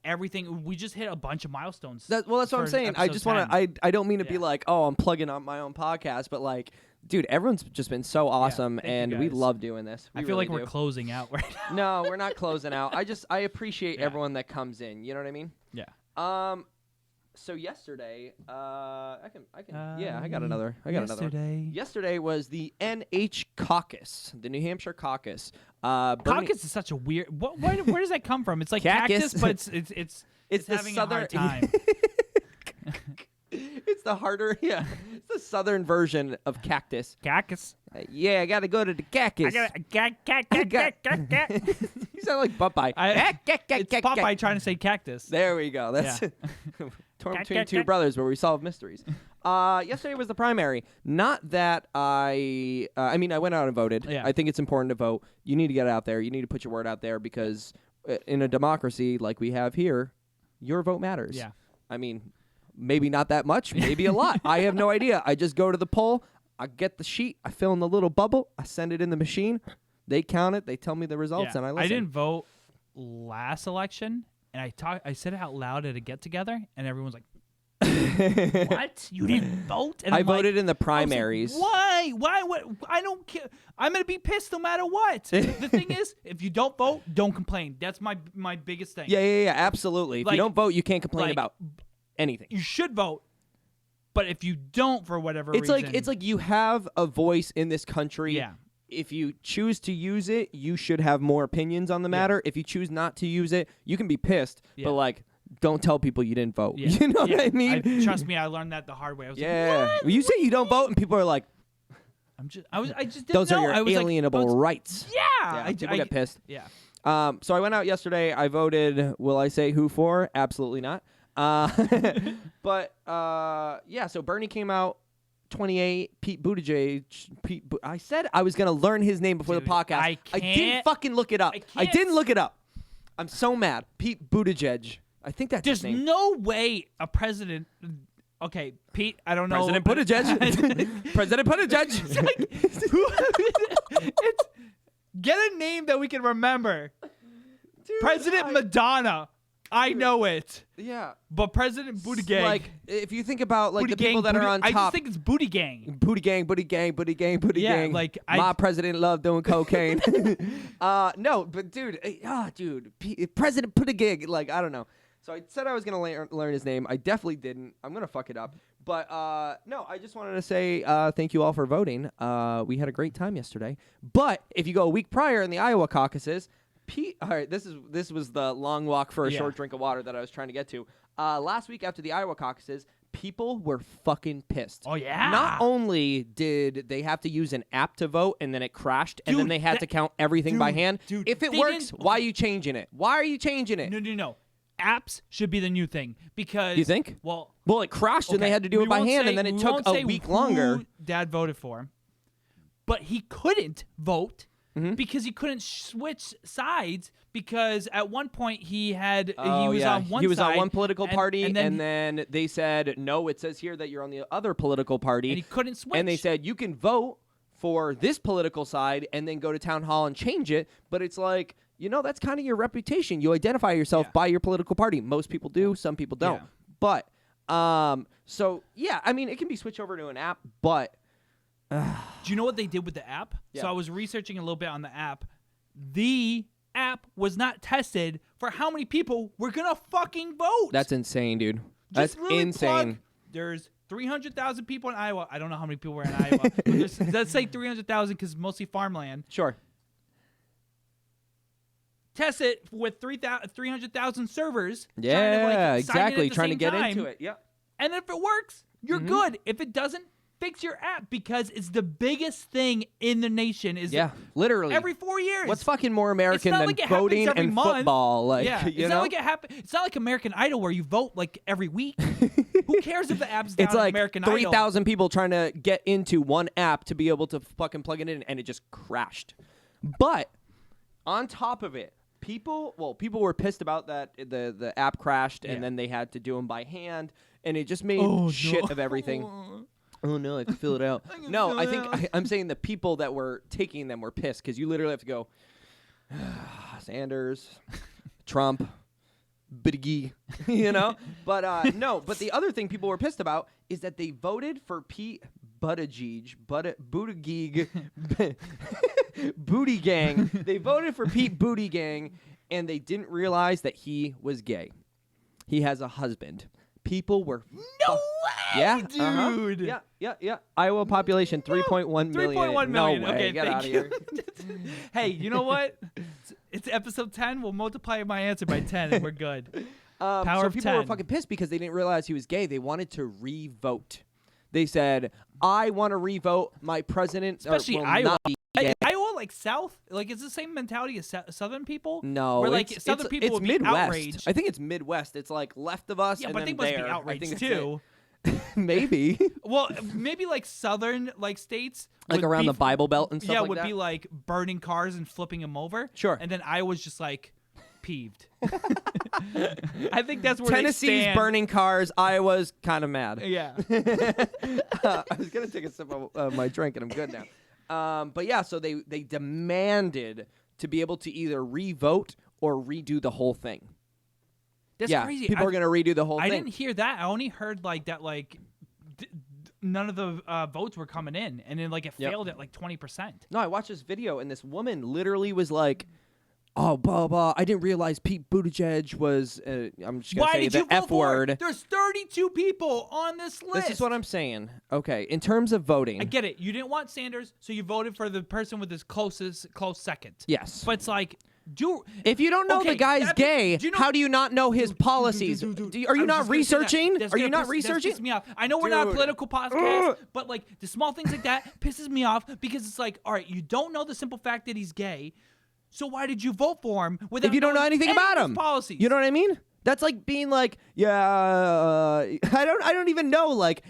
everything. We just hit a bunch of milestones. That's what I'm saying. I just want to. I don't mean to be like, oh, I'm plugging up my own podcast, but like, dude, everyone's just been so awesome, and we love doing this. I feel like we're closing out right now. No, we're not closing out. I appreciate everyone that comes in. You know what I mean? Yeah. So yesterday, I got another. Yesterday was the NH caucus, the New Hampshire caucus. Caucus is such a weird. Where does that come from? It's like cactus, but it's having a hard time. It's the harder, it's the southern version of cactus. Cactus. I gotta go to the cactus. You sound like Popeye. It's Popeye trying to say cactus. There we go. That's torn between two brothers where we solve mysteries. Yesterday was the primary. Not that I went out and voted. Yeah. I think it's important to vote. You need to get out there. You need to put your word out there because in a democracy like we have here, your vote matters. Yeah. I mean, maybe not that much, maybe a lot. I have no idea. I just go to the poll. I get the sheet. I fill in the little bubble. I send it in the machine. They count it. They tell me the results, and I listen. I didn't vote last election, and I said it out loud at a get-together, and everyone's like, what? You didn't vote? And I voted in the primaries. Like, why? What? I don't care. I'm going to be pissed no matter what. The thing is, if you don't vote, don't complain. That's my biggest thing. Yeah, absolutely. If you don't vote, you can't complain about anything. You should vote. But if you don't, for whatever reason... It's like you have a voice in this country. Yeah. If you choose to use it, you should have more opinions on the matter. If you choose not to use it, you can be pissed. But, like, don't tell people you didn't vote. Yeah. You know what I mean? Trust me, I learned that the hard way. I was like, what? When you say you don't vote and people are like... I just didn't Those know. are your alienable rights. Yeah. People get pissed. Yeah. So I went out yesterday. I voted, will I say who for? Absolutely not. But so Bernie came out 28. Pete Buttigieg. I said I was gonna learn his name before the podcast. I didn't fucking look it up. I didn't look it up. I'm so mad. Pete Buttigieg. I think that's his name. There's no way a president. Okay, Pete. I don't know. President Buttigieg. President Buttigieg. Get a name that we can remember. Dude, President Madonna. I know it. Yeah. But President Buttigieg. Like, if you think about, like, Booty the people that are on top. I just think it's Booty Gang. Booty gang. Yeah, like, my president loved doing cocaine. No, but dude, President Buttigieg. Like, I don't know. So I said I was going to learn his name. I definitely didn't. I'm going to fuck it up. But, no, I just wanted to say thank you all for voting. We had a great time yesterday. But if you go a week prior in the Iowa caucuses, all right, this was the long walk for a short drink of water that I was trying to get to. Last week after the Iowa caucuses, people were fucking pissed. Oh, yeah. Not only did they have to use an app to vote and then it crashed and then they had to count everything by hand. Dude, if it works, why are you changing it? Why are you changing it? No. Apps should be the new thing because... You think? Well, it crashed and they had to do it by hand and then it took a week longer. Dad voted for him, but he couldn't vote because he couldn't switch sides because at one point he was on one side. He was on one political party and then they said, no, it says here that you're on the other political party. And he couldn't switch. And they said, you can vote for this political side and then go to town hall and change it. But it's like, that's kind of your reputation. You identify yourself by your political party. Most people do. Some people don't. Yeah. But, it can be switched over to an app, but... Do you know what they did with the app? Yeah. So I was researching a little bit on the app. The app was not tested for how many people were going to fucking vote. That's insane, dude. Just That's insane. There's 300,000 people in Iowa. I don't know how many people were in Iowa. But let's say 300,000 because mostly farmland. Sure. Test it with 300,000 servers. Yeah, exactly. Trying to get time. into it. Yeah. And if it works, you're good. If it doesn't, fix your app because it's the biggest thing in the nation. Literally. Every 4 years. What's fucking more American than voting and football? Like, it's not like it happens. It's not like American Idol where you vote like every week. Who cares if the app's down? It's like American Idol. 3,000 people trying to get into one app to be able to fucking plug it in, and it just crashed. But on top of it, people were pissed about that the app crashed, and then they had to do them by hand, and it just made shit of everything. Oh, no, I have to fill it out. No, I think I'm saying the people that were taking them were pissed because you literally have to go, Sanders, Trump, Buttigieg, But no, but the other thing people were pissed about is that they voted for Pete Buttigieg, Booty Gang. They voted for Pete Booty Gang, and they didn't realize that he was gay. He has a husband. People were No way, yeah, dude. Yeah. Iowa population 3.1 million. 3.1 million. No way. Okay, Get out of thank here. you. Hey, you know what? It's episode 10. We'll multiply my answer by 10 and we're good. Power so of people 10. were fucking pissed because they didn't realize he was gay. They wanted to re-vote. They said, "I want to re-vote. My president Especially will Iowa. not be gay." Iowa, like South, like it's the same mentality as Southern people. No, where like it's, Southern people it's would be Midwest. outraged. I think it's Midwest. It's like left of us. Yeah, and but then they must there. be I outraged think too. Maybe. Well, maybe like Southern like states, Like would around be, the Bible Belt and stuff yeah, like would that. be like burning cars and flipping them over. Sure. And then Iowa's just like peeved. I think that's where Tennessee's they stand. burning cars. Iowa's kind of mad. Yeah. I was gonna take a sip of my drink and I'm good now. But yeah, so they demanded to be able to either re-vote or redo the whole thing. That's yeah, crazy. people are gonna redo the whole I thing. didn't hear that. I only heard like that like none of the votes were coming in, and then like it failed at like 20%. No, I watched this video and this woman literally was like, "Oh, blah blah. I didn't realize Pete Buttigieg was. I'm just gonna Why say did the you vote F for it? word." There's 32 people on this list. This is what I'm saying. Okay, in terms of voting, I get it. You didn't want Sanders, so you voted for the person with his close second. yes. But it's like, If you don't know the guy's gay, how do you not know his policies? Are you not researching? Are you not researching? That pisses me off. I know we're not a political podcast, but like the small things like that pisses me off because it's like, all right, you don't know the simple fact that he's gay, so why did you vote for him without If you don't know knowing anything any about of his him, policies? you know what I mean? That's like being like, I don't even know, like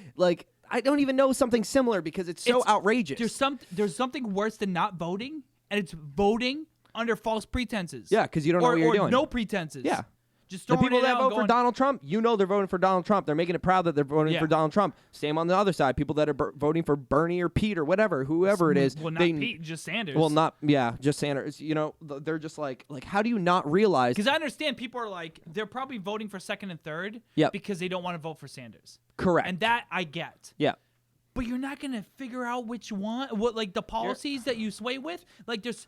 I don't even know something similar because it's so outrageous. There's something worse than not voting, and it's voting under false pretenses. Yeah, because you don't know what you're doing. No pretenses. Yeah. Just The throwing people it that out vote and for going, Donald Trump, you know they're voting for Donald Trump. They're making it proud that they're voting for Donald Trump. Same on the other side. People that are voting for Bernie or Pete or whatever, whoever it is. Well, not Pete, just Sanders. Well, just Sanders. You know, they're just like, how do you not realize? Because I understand people are like, they're probably voting for second and third because they don't want to vote for Sanders. Correct. And that I get. Yeah. But you're not gonna figure out which one, what like the policies that you sway with. Like there's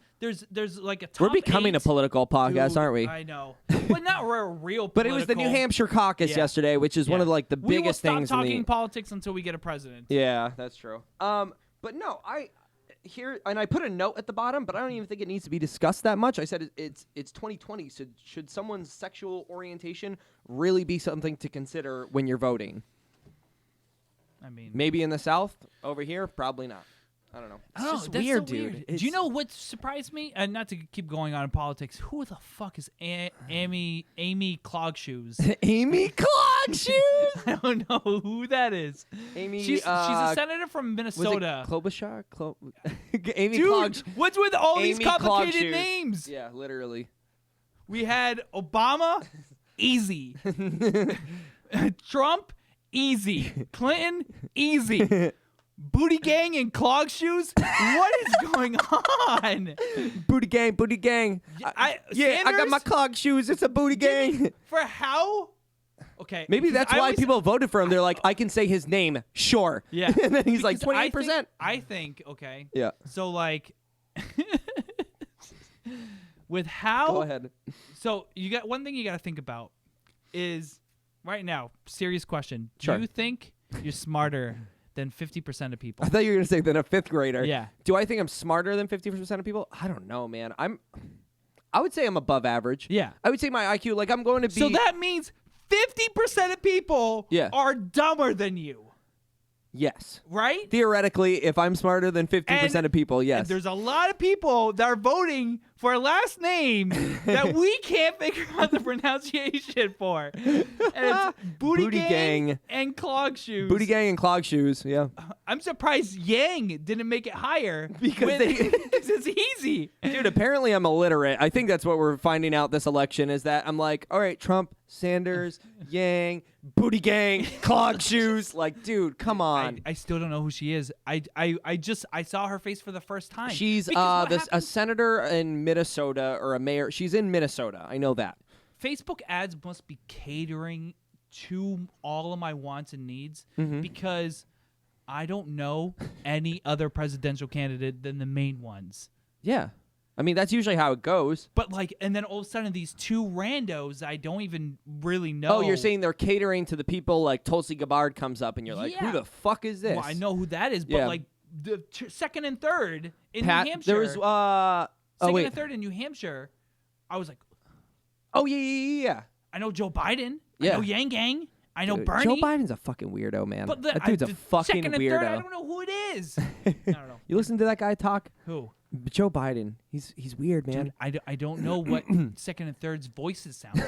like a top We're becoming 8. a political podcast, Dude, aren't we? I know, but not a real. But it was the New Hampshire caucus yesterday, which is one of like the biggest things. We will stop talking politics until we get a president. Yeah, that's true. But no, I put a note at the bottom, but I don't even think it needs to be discussed that much. I said it's 2020, so should someone's sexual orientation really be something to consider when you're voting? I mean, maybe in the South. Over here, probably not. I don't know. It's just that's weird, so dude. Do you know what surprised me? And not to keep going on in politics, who the fuck is Amy Clogshoes? Amy Clogshoes? I don't know who that is. Amy. She's a senator from Minnesota. Klobuchar? Amy Dude, Clogshoes. what's with all these Amy complicated Clogshoes. names? Yeah, literally. We had Obama, easy. Trump, easy. Clinton, easy. Booty gang and clog shoes? What is going on? Booty gang. I got my clog shoes. It's a booty gang. For how? Okay. Maybe that's why people voted for him. They're like, I can say his name. Sure. Yeah. And then he's like, Because 28%. I think, okay. Yeah. So, like, with how. Go ahead. So, you got one thing you got to think about is right now, serious question. Sure. Do you think you're smarter than 50% of people? I thought you were going to say than a fifth grader. Yeah. Do I think I'm smarter than 50% of people? I don't know, man. I would say I'm above average. Yeah. I would say my IQ, like I'm going to be. So that means 50% of people are dumber than you. Yes. Right? Theoretically, if I'm smarter than 50% of people, yes. And there's a lot of people that are voting for a last name that we can't figure out the pronunciation for. And it's Booty Gang and Clog Shoes. Booty Gang and Clog Shoes, yeah. I'm surprised Yang didn't make it higher. Because it's easy. Dude, apparently I'm illiterate. I think that's what we're finding out this election is that I'm like, all right, Trump, Sanders, Yang, Booty Gang, Clog Shoes. Like, dude, come on. I still don't know who she is. I saw her face for the first time. She's a senator in Minnesota or a mayor. She's in Minnesota. I know that. Facebook ads must be catering to all of my wants and needs because I don't know any other presidential candidate than the main ones. Yeah. I mean, that's usually how it goes. But like, and then all of a sudden, these two randos I don't even really know. Oh, you're saying they're catering to the people like Tulsi Gabbard comes up, and you're like, who the fuck is this? Well, I know who that is, but like the second and third in New Hampshire. There was second and third in New Hampshire. I was like, oh yeah. I know Joe Biden. Yeah. I know Yang Gang. I know Dude, Bernie. Joe Biden's a fucking weirdo, man. But that dude's a fucking second and weirdo. Third, I don't know who it is. I don't know. You listen to that guy talk? Who? Joe Biden. He's weird, man. Dude, I don't know what second and third's voices sound like.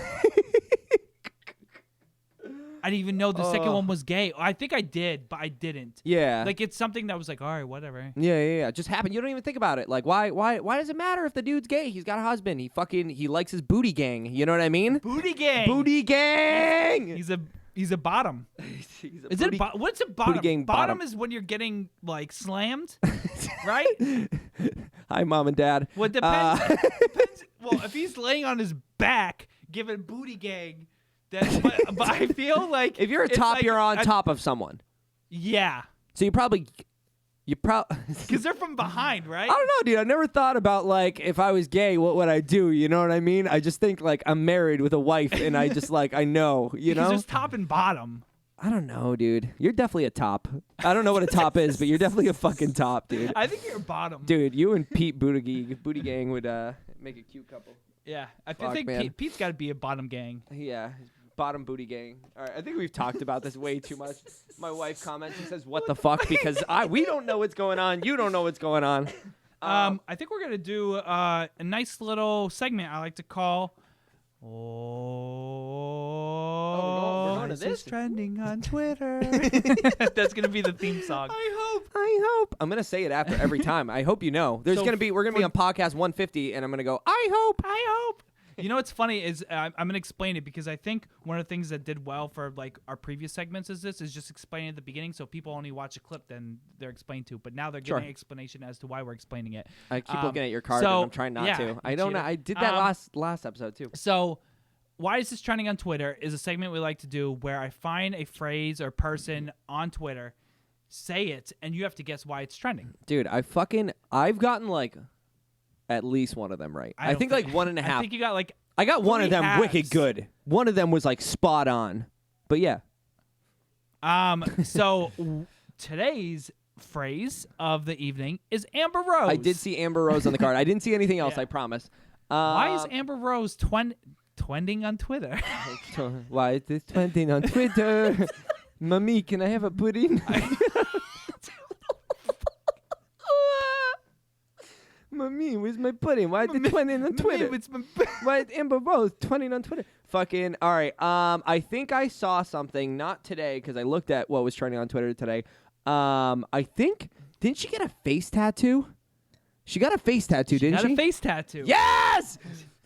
I didn't even know the second one was gay. I think I did, but I didn't. Yeah. Like, it's something that was like, all right, whatever. Yeah. Just happened. You don't even think about it. Like, why does it matter if the dude's gay? He's got a husband. He likes his booty gang. You know what I mean? Booty gang. Booty gang. He's a bottom. Is it what's a bottom? Booty gang bottom is when you're getting like slammed, right? Hi, mom and dad. Well, it depends. Depends. Well, if he's laying on his back, giving booty gang, then but I feel like if you're a top, like you're on top of someone. Yeah. So you probably because they're from behind, right? I don't know, dude. I never thought about like if I was gay, what would I do? You know what I mean? I just think like I'm married with a wife, and I just like I know, you know. There's top and bottom. I don't know, dude. You're definitely a top. I don't know what a top is, but you're definitely a fucking top, dude. I think you're a bottom. Dude, you and Pete Booty Gang would make a cute couple. Yeah, I think Pete's got to be a bottom gang. Yeah, bottom booty gang. All right, I think we've talked about this way too much. My wife comments and says, "What the fuck?" Because we don't know what's going on. You don't know what's going on. I think we're gonna do a nice little segment I like to call. Oh no, we're going to this. Is trending on Twitter. That's gonna be the theme song. I hope. I'm gonna say it after every time. I hope you know. We're gonna be on podcast 150, and I'm gonna go. I hope. You know what's funny is I'm gonna explain it because I think one of the things that did well for like our previous segments is just explaining at the beginning, so people only watch a clip, then they're explained to. But now they're getting an explanation as to why we're explaining it. I keep looking at your card, and I'm trying not to. I don't know. I did that last episode too. So, why is this trending on Twitter? Is a segment we like to do where I find a phrase or person on Twitter, say it, and you have to guess why it's trending. Dude, I've gotten like at least one of them right. I think like 1.5. I think you got like. I got one of them halves. wicked good. One of them was like spot on. But yeah. So today's phrase of the evening is Amber Rose. I did see Amber Rose on the card. I didn't see anything else, I promise. Why is Amber Rose twending on Twitter? Why is this trending on Twitter? Mommy, can I have a pudding? Mommy, where's my pudding? Why is it trending on Twitter? Why is Amber Rose trending on Twitter? Fucking, all right. I think I saw something, not today, because I looked at what was trending on Twitter today. I think, didn't she get a face tattoo? She got a face tattoo, didn't she? Got a face tattoo. Yes!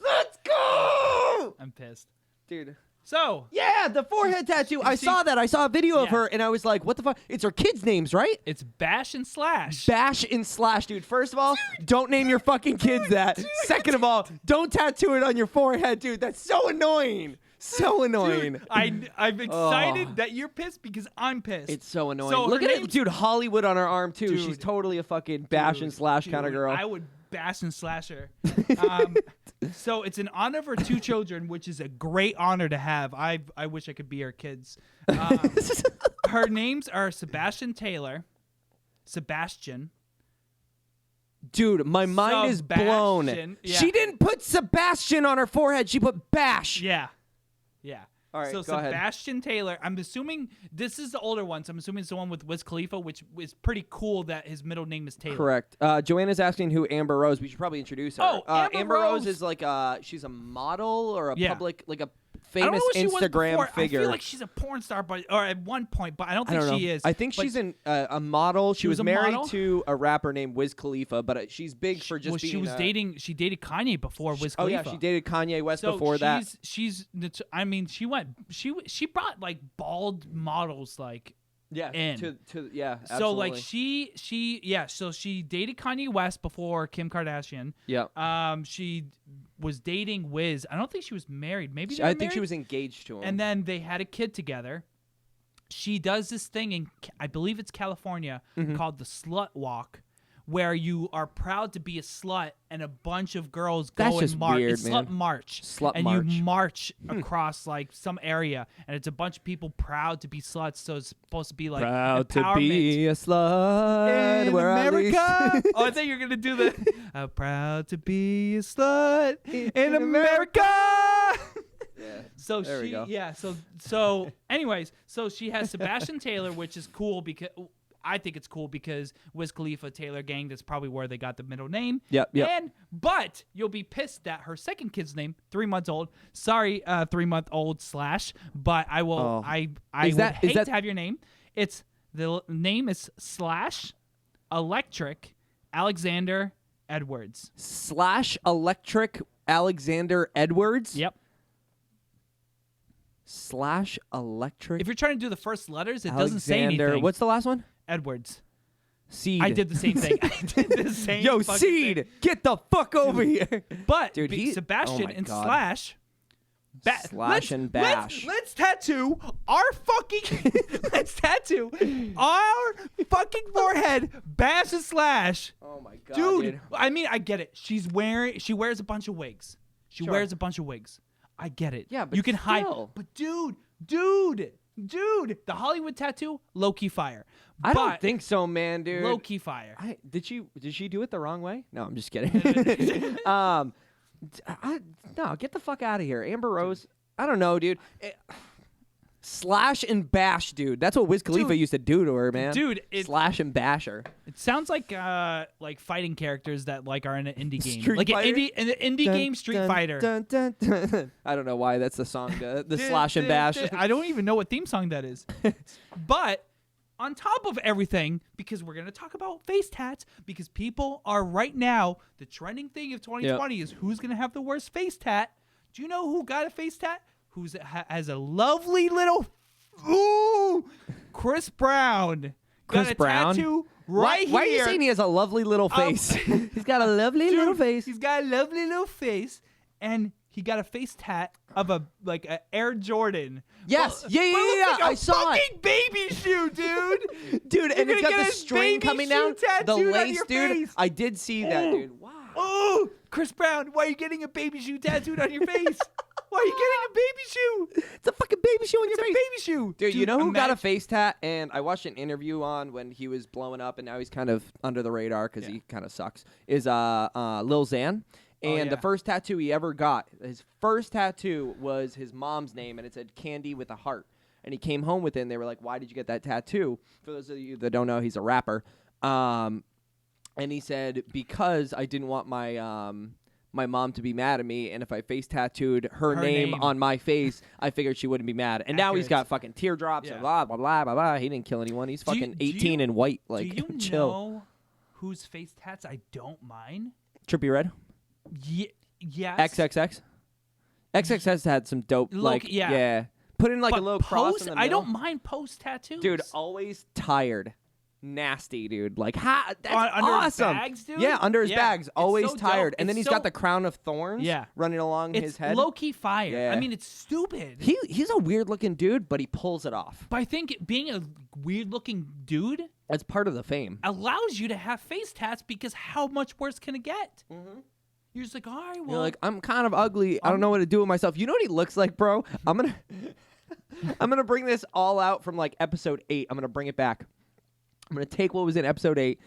Let's go! I'm pissed. Dude. So. Yeah, the forehead tattoo. I saw that. I saw a video of her, and I was like, what the fuck? It's her kids' names, right? It's Bash and Slash. Bash and Slash, dude. First of all, don't name your fucking kids that. Second of all, don't tattoo it on your forehead, dude. That's so annoying. So annoying. Dude, I'm excited that you're pissed because I'm pissed. It's so annoying. So Look at it, dude. Hollywood on her arm, too. Dude. She's totally a fucking Bash and Slash kind of girl. I would bash and slash her. So it's in honor of her two children, which is a great honor to have. I wish I could be her kids. Her names are Sebastian. Dude, my mind is blown. Yeah. She didn't put Sebastian on her forehead. She put Bash. Yeah. All right, so go ahead. Sebastian Taylor, I'm assuming this is the older one, so I'm assuming it's the one with Wiz Khalifa, which is pretty cool that his middle name is Taylor. Correct. Joanna's asking who Amber Rose. We should probably introduce her. Oh, Amber Rose is like she's a model or a public, like a famous Instagram figure. I feel like she's a porn star, or at one point, but I don't think she is. I think she's a model. She was married model? to a rapper named Wiz Khalifa, but she's big for just being. She dated Kanye before Wiz Khalifa. Oh yeah, she dated Kanye West before that. She brought like bald models like. Yeah. Absolutely. So like she dated Kanye West before Kim Kardashian. Yeah. She was dating Wiz. I don't think she was married. Maybe I think she was engaged to him. And then they had a kid together. She does this thing in I believe it's California called the Slut Walk, where you are proud to be a slut and a bunch of girls That's go just and march. weird, It's man. slut march. Slut and march. you march across like some area, and it's a bunch of people proud to be sluts. So it's supposed to be like Proud to empowerment. be a slut In where at America. least- Oh, I thought you were gonna do the I'm proud to be a slut in America. Yeah. So There we she, go. yeah. So, anyways, so she has Sebastian Taylor, which is cool because I think it's cool because Wiz Khalifa Taylor Gang. That's probably where they got the middle name. Yep. But you'll be pissed that her second kid's name, 3 months old. Sorry, 3-month-old / But I will. Oh. I Is would that- hate is that- to have your name. It's the name is / Electric Alexander Edwards. / Electric Alexander Edwards. Yep. / Electric. If you're trying to do the first letters, it doesn't say Alexander. anything. What's the last one? Edwards? Seed. I did the same thing. I did the same. Yo, fucking Seed, thing. get the fuck over here. But Dude, Sebastian oh my and God. / and bash. Let's tattoo our fucking. Let's tattoo our fucking forehead. Bash and / Oh my god, dude. I mean, I get it. She wears a bunch of wigs. She Sure. wears a bunch of wigs. I get it. Yeah, but you can hide. still. But dude, the Hollywood tattoo, low key fire. I don't But think so, man, dude. low key fire. Did she do it the wrong way? No, I'm just kidding. No, get the fuck out of here, Amber Rose. I don't know, dude. Slash and bash, dude. That's what Wiz Khalifa Dude. used to do to her, man. Dude, slash and bash her. It sounds like fighting characters that like are in an indie game, Street like Fighter? an indie game Street Fighter. I don't know why that's the song. The slash and bash. I don't even know what theme song that is. But on top of everything, because we're gonna talk about face tats, because people are right now the trending thing of 2020 is who's gonna have the worst face tat. Do you know who got a face tat? Has a lovely little Chris Brown. Chris got a Brown? tattoo right here. Why are you saying he has a lovely little face? He's got a lovely little face. He's got a lovely little face, and he got a face tat of a Air Jordan. Yes. Well, Yeah. but it looks like I a saw it. fucking baby shoe, dude. Dude, and You're it's gonna got get the his string baby coming shoe down. The tattooed on lace, your dude. face. I did see that, dude. Wow. Oh, Chris Brown, why are you getting a baby shoe tattooed on your face? Why are you getting a baby shoe? It's a fucking baby shoe on your It's a face. baby shoe. Dude, you know who got a imagine- face tat? And I watched an interview on when he was blowing up, and now he's kind of under the radar because he kind of sucks. Is Lil Xan, and the yeah. first tattoo he ever got, his first tattoo was his mom's name, and it said Candy with a heart. And he came home with it, and they were like, "Why did you get that tattoo?" For those of you that don't know, he's a rapper. And he said, because I didn't want my mom to be mad at me, and if I face tattooed her name on my face, I figured she wouldn't be mad. And now he's Accurate. got fucking teardrops and blah, blah, blah, blah, blah. He didn't kill anyone. He's fucking 18 and white. Like, do you chill. know whose face tats I don't mind? Trippie Red? Yes. XXX? XXX had some dope, yeah. Put in like But a little cross post, in the I middle. don't mind post tattoos. Dude, always tired. Nasty, dude. Like, that's under his awesome. bags, dude? Yeah, under his Yeah, bags. it's Always so tired. dope. And then It's he's so- got the crown of thorns running along it's his head. low-key fire. Yeah. I mean, it's stupid. He's a weird-looking dude, but he pulls it off. But I think being a weird-looking dude That's part of the fame. allows you to have face tats because how much worse can it get? Mm-hmm. You're just like, all right, well. You're like, I'm kind of ugly. I don't know what to do with myself. You know what he looks like, bro? I'm gonna bring this all out from like episode 8. I'm gonna bring it back. I'm gonna take what was in episode 8,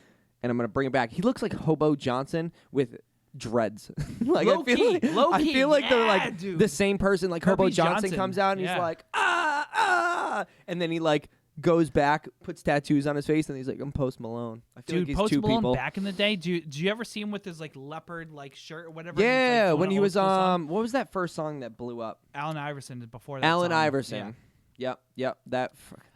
and I'm gonna bring it back. He looks like Hobo Johnson with dreads. Like Low-key, I feel like they're like dude. the same person. Like Hobo Kirby Johnson comes out and he's like and then he like goes back, puts tattoos on his face, and he's like, I'm Post Malone. I feel Dude, like he's Post two Malone people. back in the day, do you ever see him with his like leopard like shirt or whatever? Yeah, He's, like, when doing he an was old school song? what was that first song that blew up? Allen Iverson before that. Allen song. Iverson. Yeah. Yep. That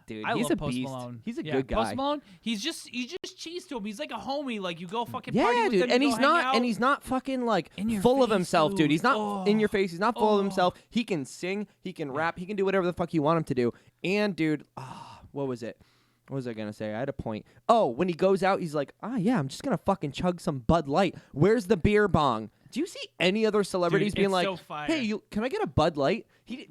dude. I He's love a Post beast. Malone. He's a Yeah, good guy. Post Malone, you just cheese to him. He's like a homie. Like you go fucking party Yeah, with dude. him, And you he's go hang not. out. And he's not fucking like In your full of face, himself, dude. dude. He's not in your face. He's not full of Oh. himself. He can sing. He can rap. He can do whatever the fuck you want him to do. And dude, what was it? What was I gonna say? I had a point. Oh, when he goes out, he's like, yeah, I'm just gonna fucking chug some Bud Light. Where's the beer bong? Do you see any other celebrities Dude, being it's like, so fire. hey, can I get a Bud Light?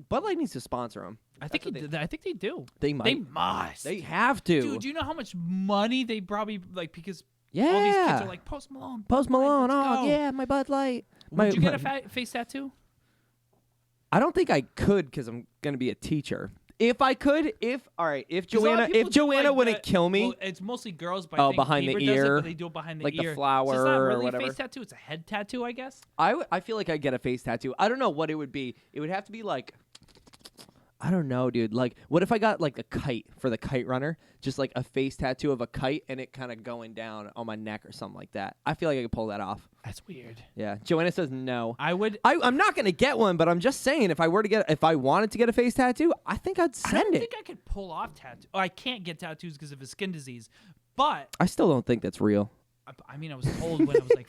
Bud Light needs to sponsor him. I think I think they do. They might. They must. They have to. Dude, do you know how much money they probably like because Yeah. All these kids are like, Post Malone. Post Malone. Let's Oh go. yeah, my Bud Light. Would you get a face tattoo? I don't think I could because I'm gonna be a teacher. If I could, if Joanna wouldn't kill me. Well, it's mostly girls, but I think behind Bieber the does it, ear, but they do it behind the like ear. the flower so it's not really or a whatever. face tattoo. It's a head tattoo, I guess. I feel like I'd get a face tattoo. I don't know what it would be. It would have to be like, I don't know, dude. Like, what if I got like a kite for the kite runner? Just like a face tattoo of a kite and it kind of going down on my neck or something like that. I feel like I could pull that off. That's weird. Yeah. Joanna says no. I would. I'm not gonna get one, but I'm just saying if I wanted to get a face tattoo, I think I'd send I don't it. think I could pull off tattoos. Oh, I can't get tattoos because of a skin disease. But I still don't think that's real. I mean, I was told when I was like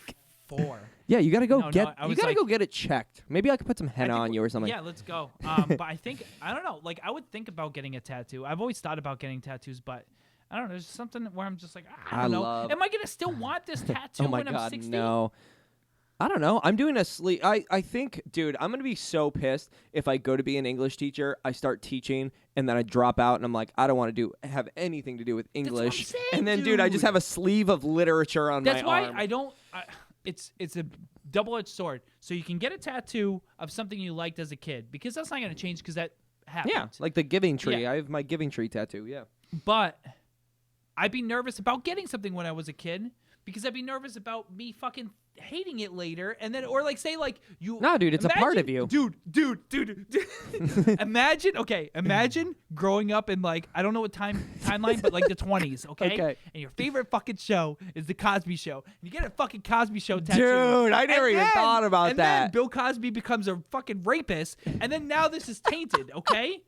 4. Yeah, you gotta go No, get. I you was gotta like- go get it checked. Maybe I could put some henna on you or something. Yeah, let's go. But I think I don't know. Like I would think about getting a tattoo. I've always thought about getting tattoos, but I don't know. There's something where I'm just like, I don't know. Am I gonna still want this tattoo Oh my when I'm God, 60? no. I don't know. I'm doing a sleep. I think, dude, I'm going to be so pissed if I go to be an English teacher, I start teaching, and then I drop out, and I'm like, I don't want to have anything to do with English. saying, and then, dude, I just have a sleeve of literature on That's my why arm. I don't. It's a double-edged sword. So you can get a tattoo of something you liked as a kid because that's not going to change because that happened. Yeah, like the giving tree. Yeah. I have my giving tree tattoo, yeah. But I'd be nervous about getting something when I was a kid because I'd be nervous about me fucking hating it later, and then or like say like you. No, dude, it's a part of you, dude. Imagine growing up in like I don't know what timeline, but like the 20s, okay? And your favorite fucking show is the Cosby Show. And you get a fucking Cosby Show tattoo. Dude, I never even thought about that. And then Bill Cosby becomes a fucking rapist, and then now this is tainted, okay?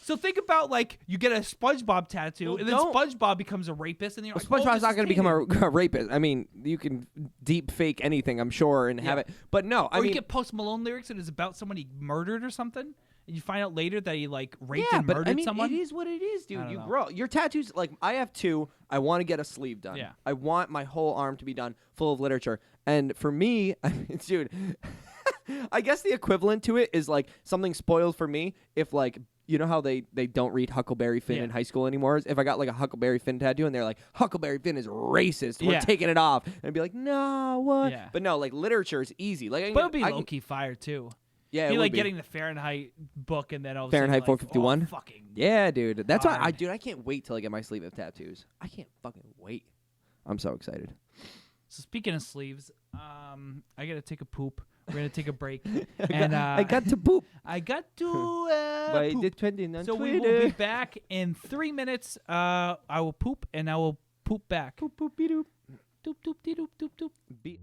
So think about like you get a SpongeBob tattoo, and then SpongeBob becomes a rapist, and you're like, SpongeBob's not going to become a rapist. I mean, you can deep fake anything, I'm sure, and have it. But no, I mean, you get Post Malone lyrics and it's about someone he murdered or something, and you find out later that he like raped and murdered I mean, someone. it is what it is, dude. I don't You know. grow. Your tattoos, like I have 2. I want to get a sleeve done. Yeah. I want my whole arm to be done full of literature. And for me, dude, I guess the equivalent to it is like something spoiled for me if like. You know how they don't read Huckleberry Finn in high school anymore? If I got like a Huckleberry Finn tattoo and they're like, Huckleberry Finn is racist, we're taking it off. And I'd be like, no, what? Yeah. But no, like literature is easy. Like, But it'd be low-key fire too. Yeah, be it like would be. getting the Fahrenheit book and then all of a Fahrenheit sudden, 451? Like, fucking Yeah, dude. That's why hard. I can't wait till I get my sleeve of tattoos. I can't fucking wait. I'm so excited. So speaking of sleeves, I gotta take a poop. We're gonna take a break, and I got to poop. I got to By poop. the trending on So Twitter. we will be back in 3 minutes. I will poop and I will poop back. Poop, poop, be doop. Doop doop dee doop doop doop. Be-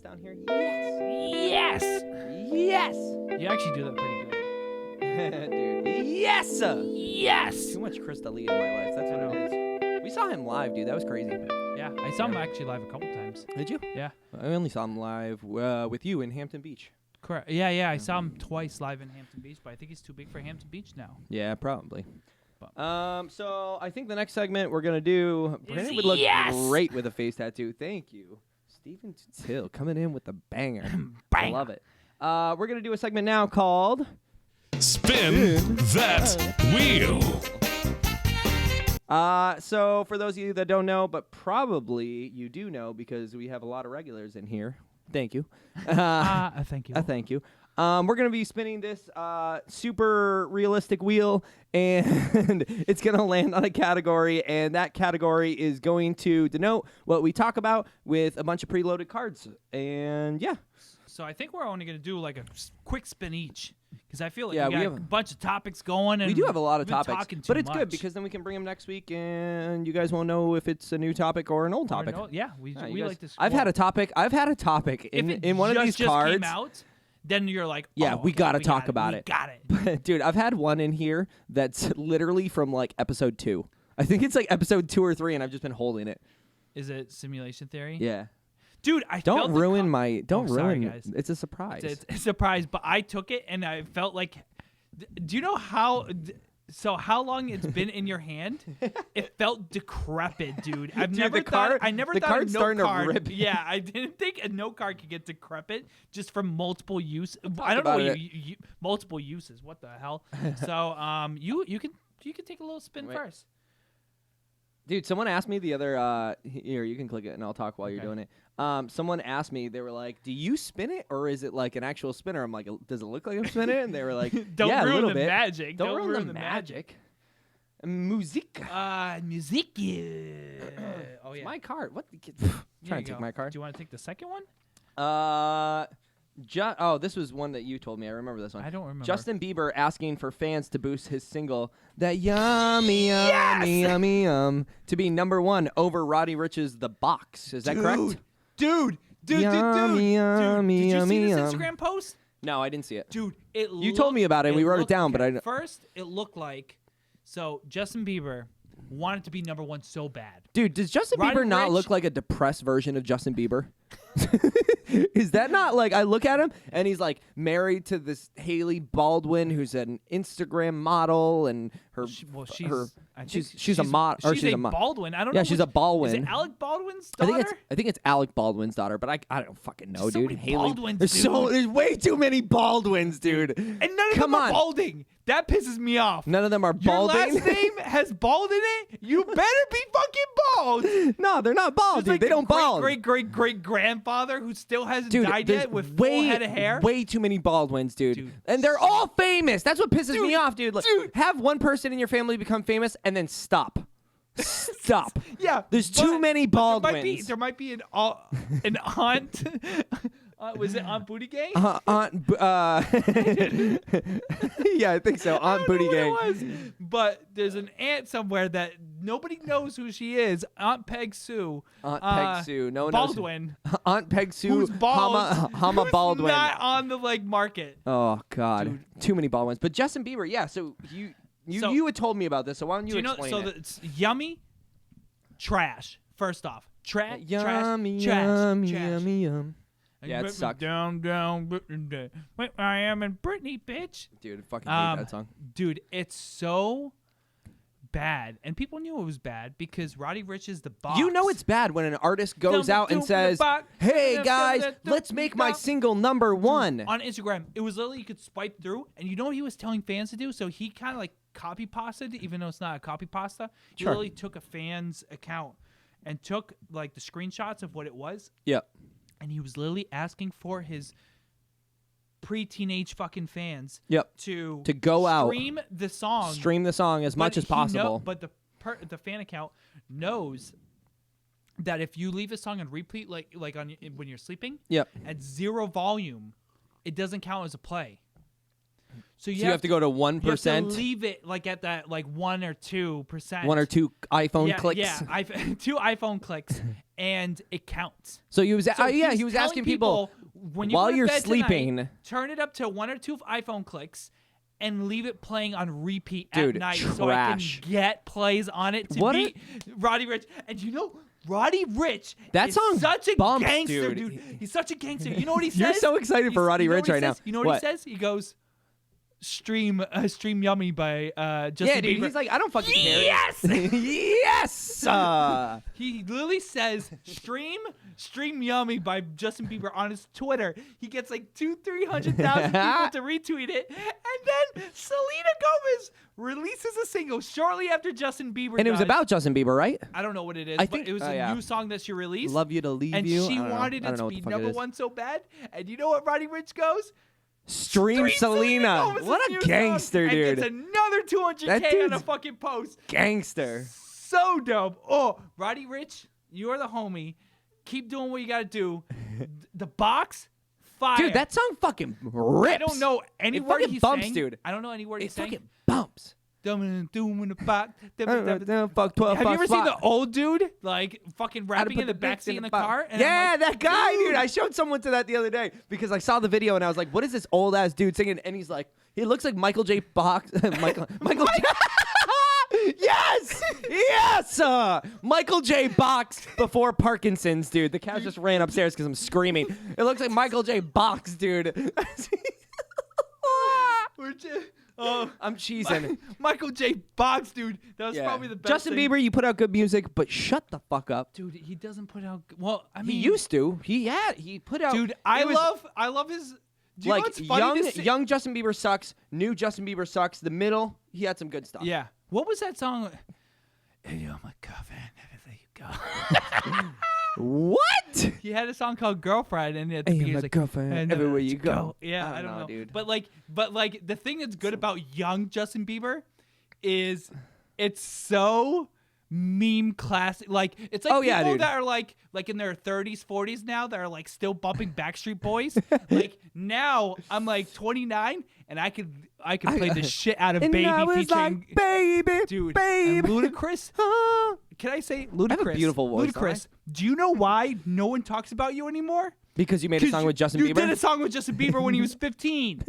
down here. Yes. Yes. Yes. You actually do that pretty good. Dude. Yes. Yes. Too much Chris D'Elia in my life. That's what it is. We saw him live, dude. That was crazy. Yeah, I saw him actually live a couple times. Did you? Yeah. I only saw him live with you in Hampton Beach. Correct. Yeah. I saw him twice live in Hampton Beach, but I think he's too big for Hampton Beach now. Yeah, probably. But- So I think the next segment we're gonna do. Brandon would look great with a face tattoo. Thank you, Stephen Till, coming in with a banger. I love it. We're gonna do a segment now called Spin That Wheel. So for those of you that don't know, but probably you do know because we have a lot of regulars in here. Thank you. Thank you. Thank you. We're going to be spinning this super realistic wheel, and it's going to land on a category, and that category is going to denote what we talk about with a bunch of preloaded cards. And yeah. So I think we're only going to do like a quick spin each because I feel like Yeah, we we got have- a bunch of topics going. And We do have a lot of we've been topics, talking too but it's good much. because then we can bring them next week, and you guys won't know if it's a new topic or an old Or topic. no- yeah, we Yeah, you we guys- like this. I've had a topic if it in one of these just cards. came out, then you're like, Yeah, oh, we okay, gotta talk got about We it. got it. But dude, I've had one in here that's literally from like episode 2. I think it's like episode 2 or 3, and I've just been holding it. Is it simulation theory? Yeah. Dude, I Don't felt the ruin my. Don't Oh, ruin. sorry, guys. It's a surprise. It's a surprise, but I took it and I felt like. Do you know how? So how long it's been in your hand? It felt decrepit, dude. I've Dude, never the thought. card- I never the thought card's a note starting to card. rip. Yeah, I didn't think a note card could get decrepit just from multiple use. I don't know about what it. you multiple uses. What the hell? So you can take a little spin Wait. first. Dude, someone asked me the other here, you can click it and I'll talk while you're doing it. Someone asked me, they were like, "Do you spin it or is it like an actual spinner?" I'm like, "Does it look like I'm spinning it?" And they were like, Don't "Yeah, a ruin little the bit." magic. Don't ruin the magic. Music. Music. Oh yeah. My card. What? There Trying you to take go. my card. Do you want to take the second one? This was one that you told me. I remember this one. I don't remember. Justin Bieber asking for fans to boost his single "That Yummy Yummy Yummy Yum" to be #1 over Roddy Ricch's "The Box." Is that correct? Dude. Yummy, yummy, Did you see yummy, this yum. Instagram post? No, I didn't see it. Dude, You told me about it, and we wrote it down, but I At first, it looked like... So, Justin Bieber wanted to be #1 so bad. Dude, does Justin Roddy Bieber not Ricch- look like a depressed version of Justin Bieber? Is that not like, I look at him and he's like married to this Haley Baldwin who's an Instagram model and her She's a mod or she's a Baldwin. I don't know. Yeah, she's a Baldwin. Is it Alec Baldwin's I daughter? think it's Alec Baldwin's daughter, but I don't fucking know, There's so dude. many Baldwins, there's way too many Baldwins, dude. And none of Come them are on. balding. That pisses me off. None of them are Your balding. last name has bald in it. You better be fucking bald. No, they're not bald, There's dude. like They a don't bald. Great grandfather who still hasn't Dude, died there's yet with full head of hair. way too many Baldwins, dude. Dude. And they're all famous. That's what pisses me off, dude. Like, dude. have one person in your family become famous and then stop. Stop. Yeah, There's too many Baldwins. There might be an aunt. Was it Aunt Booty Gang? Yeah, I think so. Aunt Booty Gang. But there's an aunt somewhere that nobody knows who she is. Aunt Peg Sue. Aunt Peg Sue. No one Baldwin. knows. Aunt Peg Sue. Who's bald? Hama who's Baldwin. not on the market. Oh God, Dude. too many Baldwins. But Justin Bieber, yeah. So you had told me about this. So why don't you explain so it? it's yummy, trash. First off, Yummy, trash. yummy, yum. Yeah, it sucked. Down. Wait, I am in Britney, bitch. Dude, I fucking hate that song. Dude, it's so bad, and people knew it was bad because Roddy Ricch is the boss. You know it's bad when an artist goes out and says, "Hey guys, let's make my single #1." On Instagram. It was literally you could swipe through, and you know what he was telling fans to do? So he kind of like copy pasted, even though it's not a copy pasta. He literally took a fan's account and took like the screenshots of what it was. Yep. And he was literally asking for his pre-teenage fucking fans to go out, stream the song as much as possible. But the fan account knows that if you leave a song on repeat, like on when you're sleeping, at 0 volume, it doesn't count as a play. So you have to go to 1%. You have to leave it like at that 1 or 2%. 1 or 2 iPhone clicks. Yeah, 2 iPhone clicks, and it counts. So he was he was telling asking people when you while go to you're bed sleeping, tonight, turn it up to 1 or 2 iPhone clicks and leave it playing on repeat Dude, at night trash. so I can get plays on it to beat Roddy Ricch. And you know, Roddy Ricch is song such a bumps, gangster, dude. He's such a gangster. You know what he says? You're so excited for Roddy Ricch right now. You know what he says? He goes, Stream Yummy by Justin Bieber. He's like, I don't fucking care. Yes! Yes! He literally says, stream Yummy by Justin Bieber on his Twitter. He gets like 200,000-300,000 people to retweet it. And then Selena Gomez releases a single shortly after Justin Bieber And it was about Justin Bieber, right? I don't know what it is, I but think- it was a new song that she released. Love You to Leave and You. she I don't know. wanted I don't it know to what be the fuck it is. #1 so bad. And you know what Roddy Ricch goes? Stream Selena. Gomez's What new a gangster, song, dude. And gets another 200K on a dude's fucking post. Gangster. So dope. Oh, Roddy Ricch, you are the homie. Keep doing what you gotta do. The Box, fire. Dude, that song fucking rips. I don't know any It word fucking he's bumps, saying. dude. I don't know any word It he's saying. fucking bumps. Fuck 12 Have you ever seen the fuck. old dude like fucking rapping in the backseat in the car? And I'm Yeah, like, that guy, dude. I showed someone to that the other day because I saw the video and I was like, "What is this old ass dude singing?" And he's like, he looks like Michael J. Fox. Michael J. Yes, yes. Michael J. Box before Parkinson's, dude. The cat just ran upstairs because I'm screaming. It looks like Michael J. Box, dude. I'm cheesing. Michael J. Box, dude. That was Yeah. probably the best Justin thing. Bieber, you put out good music, but shut the fuck up. Dude, he doesn't put out. Well, I mean, He used to. He put out. Dude, I love his. Do you know like what's funny to see? young Justin Bieber sucks. New Justin Bieber sucks. The middle, he had some good stuff. Yeah. What was that song? Hey, you're my girlfriend. Everywhere you go. What? He had a song called Girlfriend, and at the Hey, beginning my it's like, girlfriend, "And everywhere let's you go." Yeah, I I don't don't know, know, dude. But like the thing that's good about young Justin Bieber is it's so meme classic. Like it's like Oh, people yeah, dude. that are like in their 30s, 40s now that are like still bumping Backstreet Boys. Like now I'm like 29 and I could play the shit out of And Baby I was featuring like, baby, dude baby. and Ludacris. Can I say Ludacris? I have a beautiful voice, don't I? Ludacris. Do you know why no one talks about you anymore? Because you made a song with Justin Bieber? You did a song with Justin Bieber when he was 15.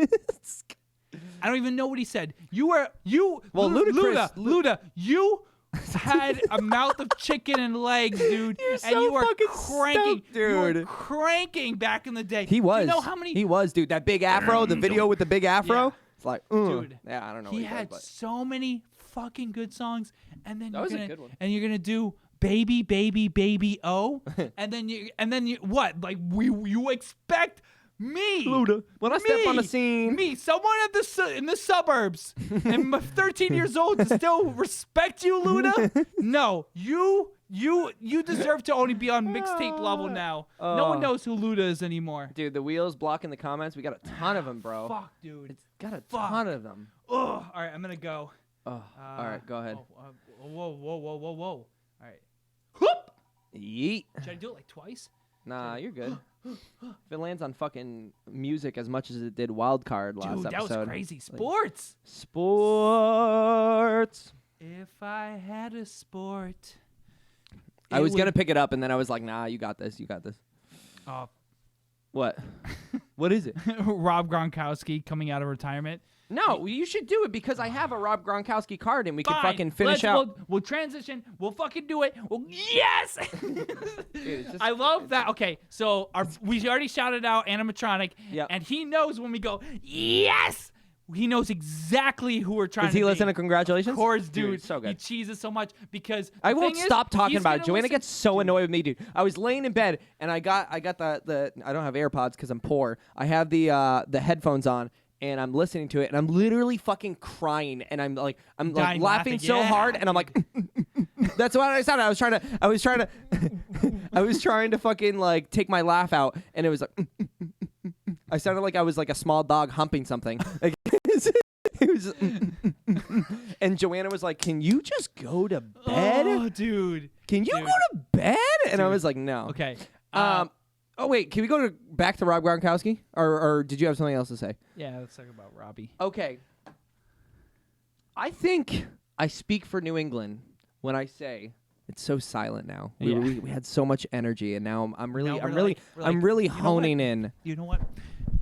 I don't even know what he said. Well, Ludacris- Luda, you had a mouth of chicken and legs, dude. You're and so you were fucking cranking, stoked, You were dude. cranking back in the day. He was. You know how many? He was, dude. That big afro, the video with the big afro. Yeah. It's like, Dude, yeah, I don't know. He what had does, so many fucking good songs, and then That you're was a gonna good one. and you're gonna do baby, baby, baby, oh, and then you what? Like you expect me, Luda, when I step on the scene. me, someone in the suburbs, and 13 years old to still respect you, Luda? No, you deserve to only be on mixtape level now. No one knows who Luda is anymore. Dude, the wheels blocking the comments. We got a ton of them, bro. Fuck, dude. It's got a ton of them. Oh, all right, I'm gonna go. Oh, all right, go ahead. Whoa. All right. Whoop! Yeet. Should I do it like twice? Nah, you're good. If it lands on fucking music as much as it did Wild Card last Dude, that episode. was crazy. Sports. Sports. If I had a sport. I was going to pick it up, and then I was like, nah, you got this. You got this. Oh, What? What is it? Rob Gronkowski coming out of retirement. No, you should do it because I have a Rob Gronkowski card, and we can Fine. fucking finish out. We'll transition. We'll fucking do it. Yes! Dude, it's just- I love that. Okay, so we already shouted out animatronic, Yep. and he knows when we go, yes! He knows exactly who we're trying Does to he be. listen to Congratulations? Of course, dude. It's so good. He cheeses so much because I the won't thing is, stop talking he's about it. gonna Joanna listen- gets so annoyed with me, dude. I was laying in bed and I got the I don't have AirPods because I'm poor. I have the headphones on and I'm listening to it and I'm literally fucking crying and I'm like Dying laughing so yeah. hard and I'm like that's what I sounded. I was trying to fucking like take my laugh out and it was like I sounded like I was like a small dog humping something. Like, it was and Joanna was like, "Can you just go to bed? Oh, dude. Can you Dude. go to bed?" And I Dude. was like, "No." Okay. Oh wait, can we go back to Rob Gronkowski, or did you have something else to say? Yeah, let's talk about Robbie. Okay. I think I speak for New England when I say it's so silent now. Yeah. We had so much energy, and now I'm really Now we're like, really you know what? honing in. You know what?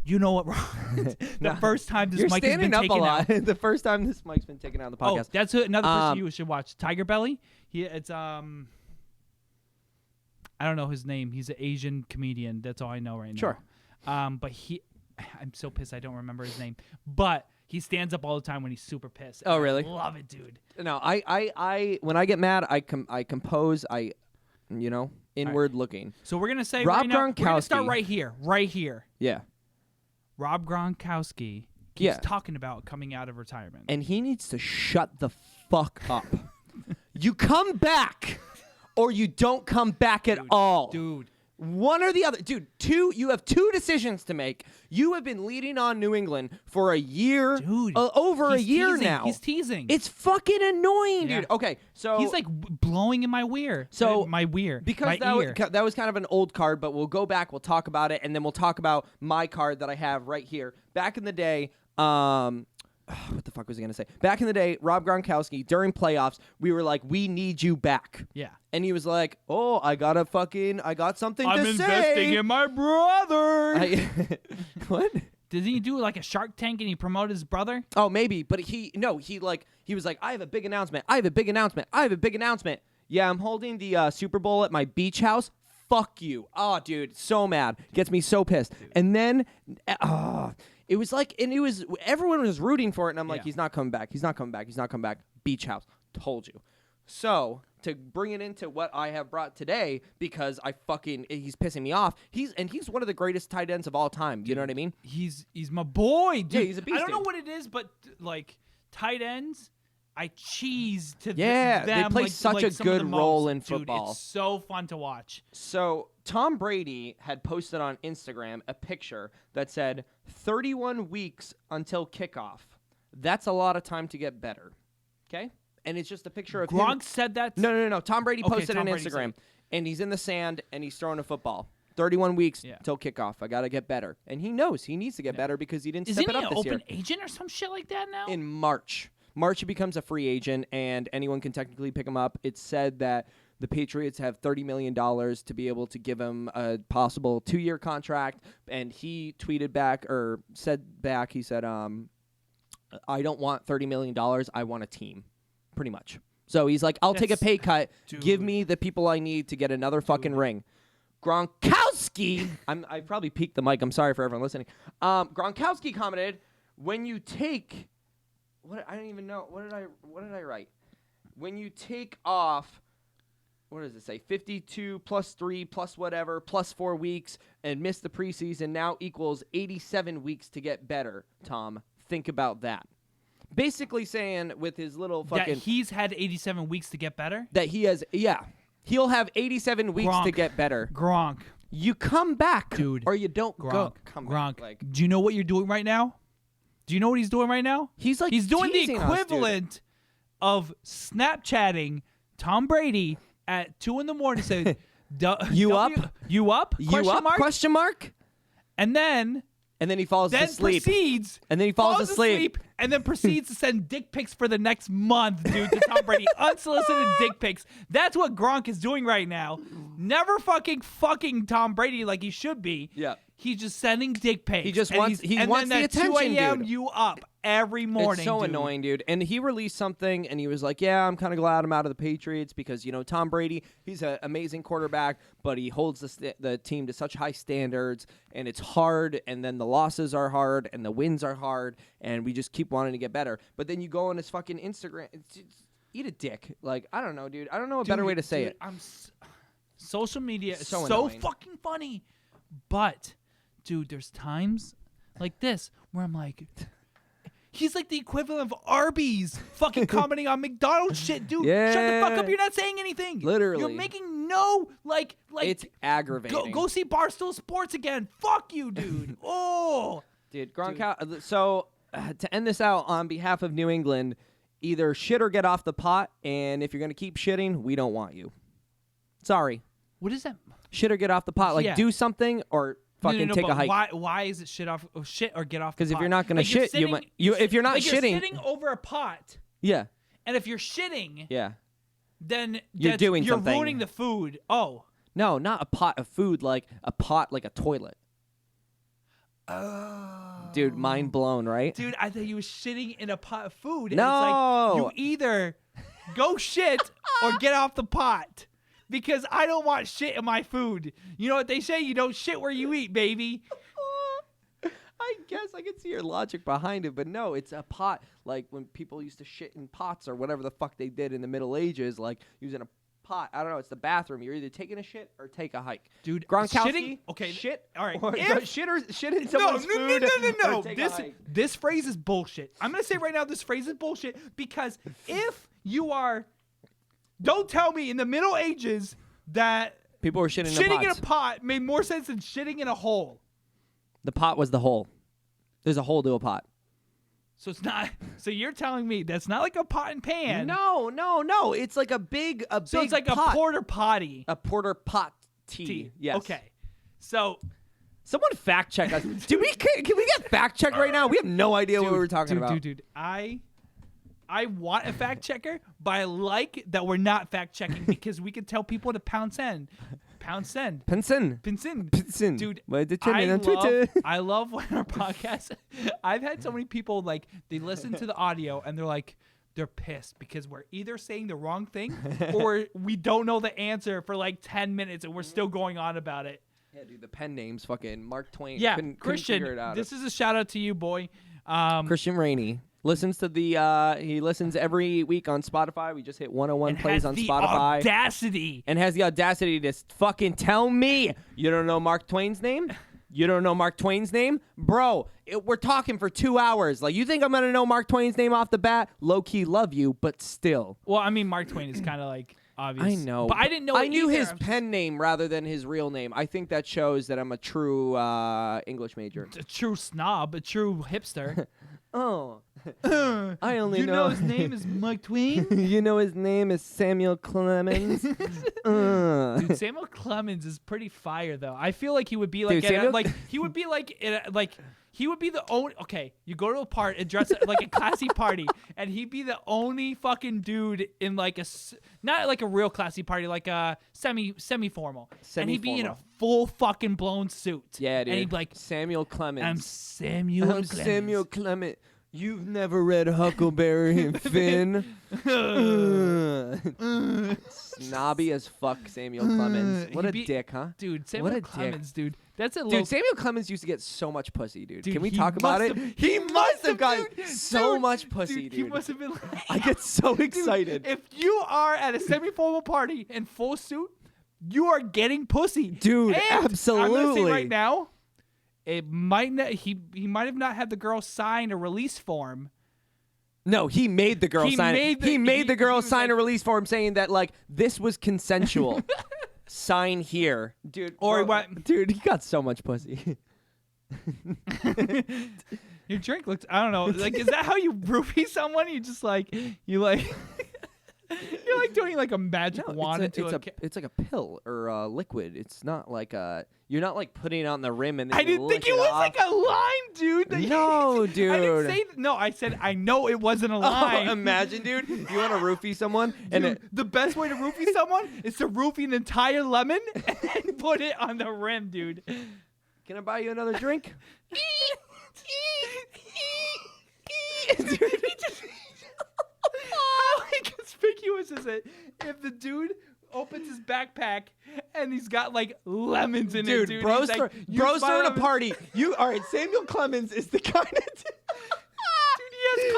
The first time this You're mic has standing been up a taken lot. out. The first time this mic's been taken out of the Oh, podcast. that's another person you should watch. Tiger Belly. It's I don't know his name. He's an Asian comedian. That's all I know right now. Sure. But I'm so pissed I don't remember his name. But he stands up all the time when he's super pissed. Oh, And really? I love it, dude. No, I when I get mad, I compose. Inward looking. So we're gonna say Rob right now. We're gonna start Gronkowski. right here. Yeah. Rob Gronkowski keeps Yeah. talking about coming out of retirement. And he needs to shut the fuck up. You come back, or you don't come back at all. Dude. One or the other. Dude, you have two decisions to make. You have been leading on New England for a year. Dude. Over a He's year teasing. now. He's teasing. It's fucking annoying, Yeah. dude. Okay, so He's like blowing in my ear. So my ear. because my ear. that was kind of an old card, but we'll go back, we'll talk about it, and then we'll talk about my card that I have right here. Back in the day, what the fuck was I gonna say? Back in the day, Rob Gronkowski, during playoffs, we were like, we need you back. Yeah. And he was like, oh, I got something I'm to say. investing in my brother. What? Did he do like a Shark Tank and he promoted his brother? Oh, maybe, but he was like, I have a big announcement. Yeah, I'm holding the Super Bowl at my beach house. Fuck you. Oh, dude, so mad. Gets me so pissed. Dude. And then, it was like, and it was, everyone was rooting for it, and I'm like, Yeah. he's not coming back. Beach house. Told you. So, to bring it into what I have brought today, because he's pissing me off, he's one of the greatest tight ends of all time. You know what I mean? He's my boy, dude. Yeah, he's a beast, I don't know dude. what it is, but like tight ends I cheese to Yeah, them. they play like, such like a some of good the role most. in Dude, football. it's so fun to watch. So Tom Brady had posted on Instagram a picture that said 31 weeks until kickoff. That's a lot of time to get better. Okay? And it's just a picture of Gronk him. said that. No. Tom Brady Okay, posted Tom on Brady said Instagram, it. and he's in the sand, and he's throwing a football. 31 weeks Yeah. till kickoff. I got to get better. And he knows he needs to get better because he didn't Isn't step he it up an this year. open agent or some shit like that now? In March. March, he becomes a free agent, and anyone can technically pick him up. It's said that the Patriots have $30 million to be able to give him a possible 2-year contract, and he tweeted back or said back, he said, I don't want $30 million. I want a team, pretty much. So he's like, I'll take a pay cut. Give me the people I need to get another fucking ring. Gronkowski, I probably peaked the mic. I'm sorry for everyone listening. Gronkowski commented, when you take... What I don't even know. What did I write? When you take off, what does it say? 52 plus 3 plus whatever plus 4 weeks and miss the preseason now equals 87 weeks to get better. Tom, think about that. Basically saying with his little fucking that he's had 87 weeks to get better. that he has he'll have 87 weeks to get better. Gronk, You come back, dude, or you don't Gronk, come Gronk. back. Like, do you know what you're doing right now? Do you know what he's doing right now? he's like He's doing the teasing us, dude. equivalent of Snapchatting Tom Brady at 2 a.m. saying, You up? You up? You up? Question mark? And then he falls asleep. Proceeds. And then he falls asleep. And then proceeds to send dick pics for the next month, dude, to Tom Brady. Unsolicited dick pics. That's what Gronk is doing right now. Never fucking Tom Brady like he should be. Yeah. He's just sending dick pics. He just and wants- he's- he wants then the at attention, 2 a.m. dude. you up every morning, It's so dude. annoying, dude. And he released something, and he was like, yeah, I'm kind of glad I'm out of the Patriots because, Tom Brady, he's an amazing quarterback, but he holds the team to such high standards, and it's hard, and then the losses are hard, and the wins are hard, and we just keep wanting to get better. But then you go on his fucking Instagram, eat a dick. Like, I don't know, dude. I don't know a better way to say it. Social media is So so annoying. fucking funny. But, dude, there's times like this where I'm like, he's like the equivalent of Arby's fucking commenting on McDonald's shit, dude. Shut the fuck up. You're not saying anything. Literally. You're making no, like. It's aggravating. Go see Barstool Sports again. Fuck you, dude. Oh. Dude, Gronkowski. So, to end this out, on behalf of New England, either shit or get off the pot, and if you're going to keep shitting, we don't want you. Sorry. What is that? Shit or get off the pot. Like, Yeah. do something or fucking No, take but a hike. Why is it shit or get off the pot? Because if you're not going to Like, you're shit, you sitting- might. If you're not like shitting. you're sitting over a pot, Yeah. and if you're shitting, Yeah. then You're doing you're something. ruining the food. Oh. No, not a pot of food, like a pot, like a toilet. Oh. Dude, mind blown, right? Dude, I thought you was shitting in a pot of food. And No. it's like, you either go shit or get off the pot. Because I don't want shit in my food. You know what they say? You don't shit where you eat, baby. I guess I can see your logic behind it, but no, it's a pot. Like when people used to shit in pots or whatever the fuck they did in the Middle Ages, like using a pot. I don't know. It's the bathroom. You're either taking a shit or take a hike. Dude, Gronkowski, shitting? Okay, shit. all right. Or If- shit in someone's food. No. or take a hike. This phrase is bullshit. I'm going to say right now this phrase is bullshit because if you are... Don't tell me in the Middle Ages that People were shitting shitting in in a pot made more sense than shitting in a hole. The pot was the hole. There's a hole to a pot. So it's not. So you're telling me that's not like a pot and pan. No. It's like a big So it's like pot. a porter potty. A porter pot tea. Yes. Okay. So Someone fact check us. Can we get fact checked right now? We have no idea what we were talking about. Dude. I want a fact checker, but I like that we're not fact checking because we can tell people to pound send. Pinson. Dude, Why did you mean on Twitter? I love when our podcast. I've had so many people like they listen to the audio and they're pissed because we're either saying the wrong thing or we don't know the answer for like 10 minutes and we're still going on about it. Yeah, dude, the pen names, fucking Mark Twain. Yeah, couldn't Christian, figure it out. this is a shout out to you, boy. Christian Rainey listens to he listens every week on Spotify. We just hit 101 and plays has on the Spotify. audacity. And has the audacity to fucking tell me you don't know Mark Twain's name? You don't know Mark Twain's name? Bro, we're talking for 2 hours. Like, you think I'm going to know Mark Twain's name off the bat? Low-key love you, but still. Well, I mean, Mark Twain is kind of like obvious. I know. But I didn't know I it knew either. his pen name rather than his real name. I think that shows that I'm a true English major. A true snob, a true hipster. Oh. I only you know his name is Mark Twain? You know his name is Samuel Clemens? Dude, Samuel Clemens is pretty fire though. I feel like he would be like, he would be like he would be the only. Okay, you go to a party, dress like a classy party, and he'd be the only fucking dude in like not like a real classy party, like a semi-formal. And he'd be in a full fucking blown suit. Yeah, dude. And he'd be like, Samuel Clemens. I'm Samuel Clement. You've never read Huckleberry Finn? Snobby as fuck, Samuel Clemens. What a dick, huh? Dude, Samuel Clemens, dude. That's a Dude, Samuel Clemens used to get so much pussy, dude. Can we he talk about it? He must have gotten dude, so much pussy, dude. He must have been like, I get so excited. If you are at a semi-formal party in full suit, you are getting pussy. Dude, and absolutely. I'm going to say right now, it might not, he might have not had the girl sign a release form. No, he made the girl sign. He made the girl sign like, a release form saying that like this was consensual. Sign here, dude. Or dude, he got so much pussy. Your drink looks. I don't know. Like, is that how you roofie someone? You just like you're like doing like a magic wand into it's like a pill or a liquid. It's not like a. You're not like putting it on the rim and then I didn't think it was like a lime, dude. No, dude. I didn't say no. I said I know it wasn't a lime. Oh, imagine, dude. You want to roofie someone, and the best way to roofie someone is to roofie an entire lemon and then put it on the rim, dude. Can I buy you another drink? Dude, how inconspicuous is it if the dude opens his backpack and he's got like lemons in it, dude. Bro's like, throwing a party. All right, Samuel Clemens is the kind of dude, he has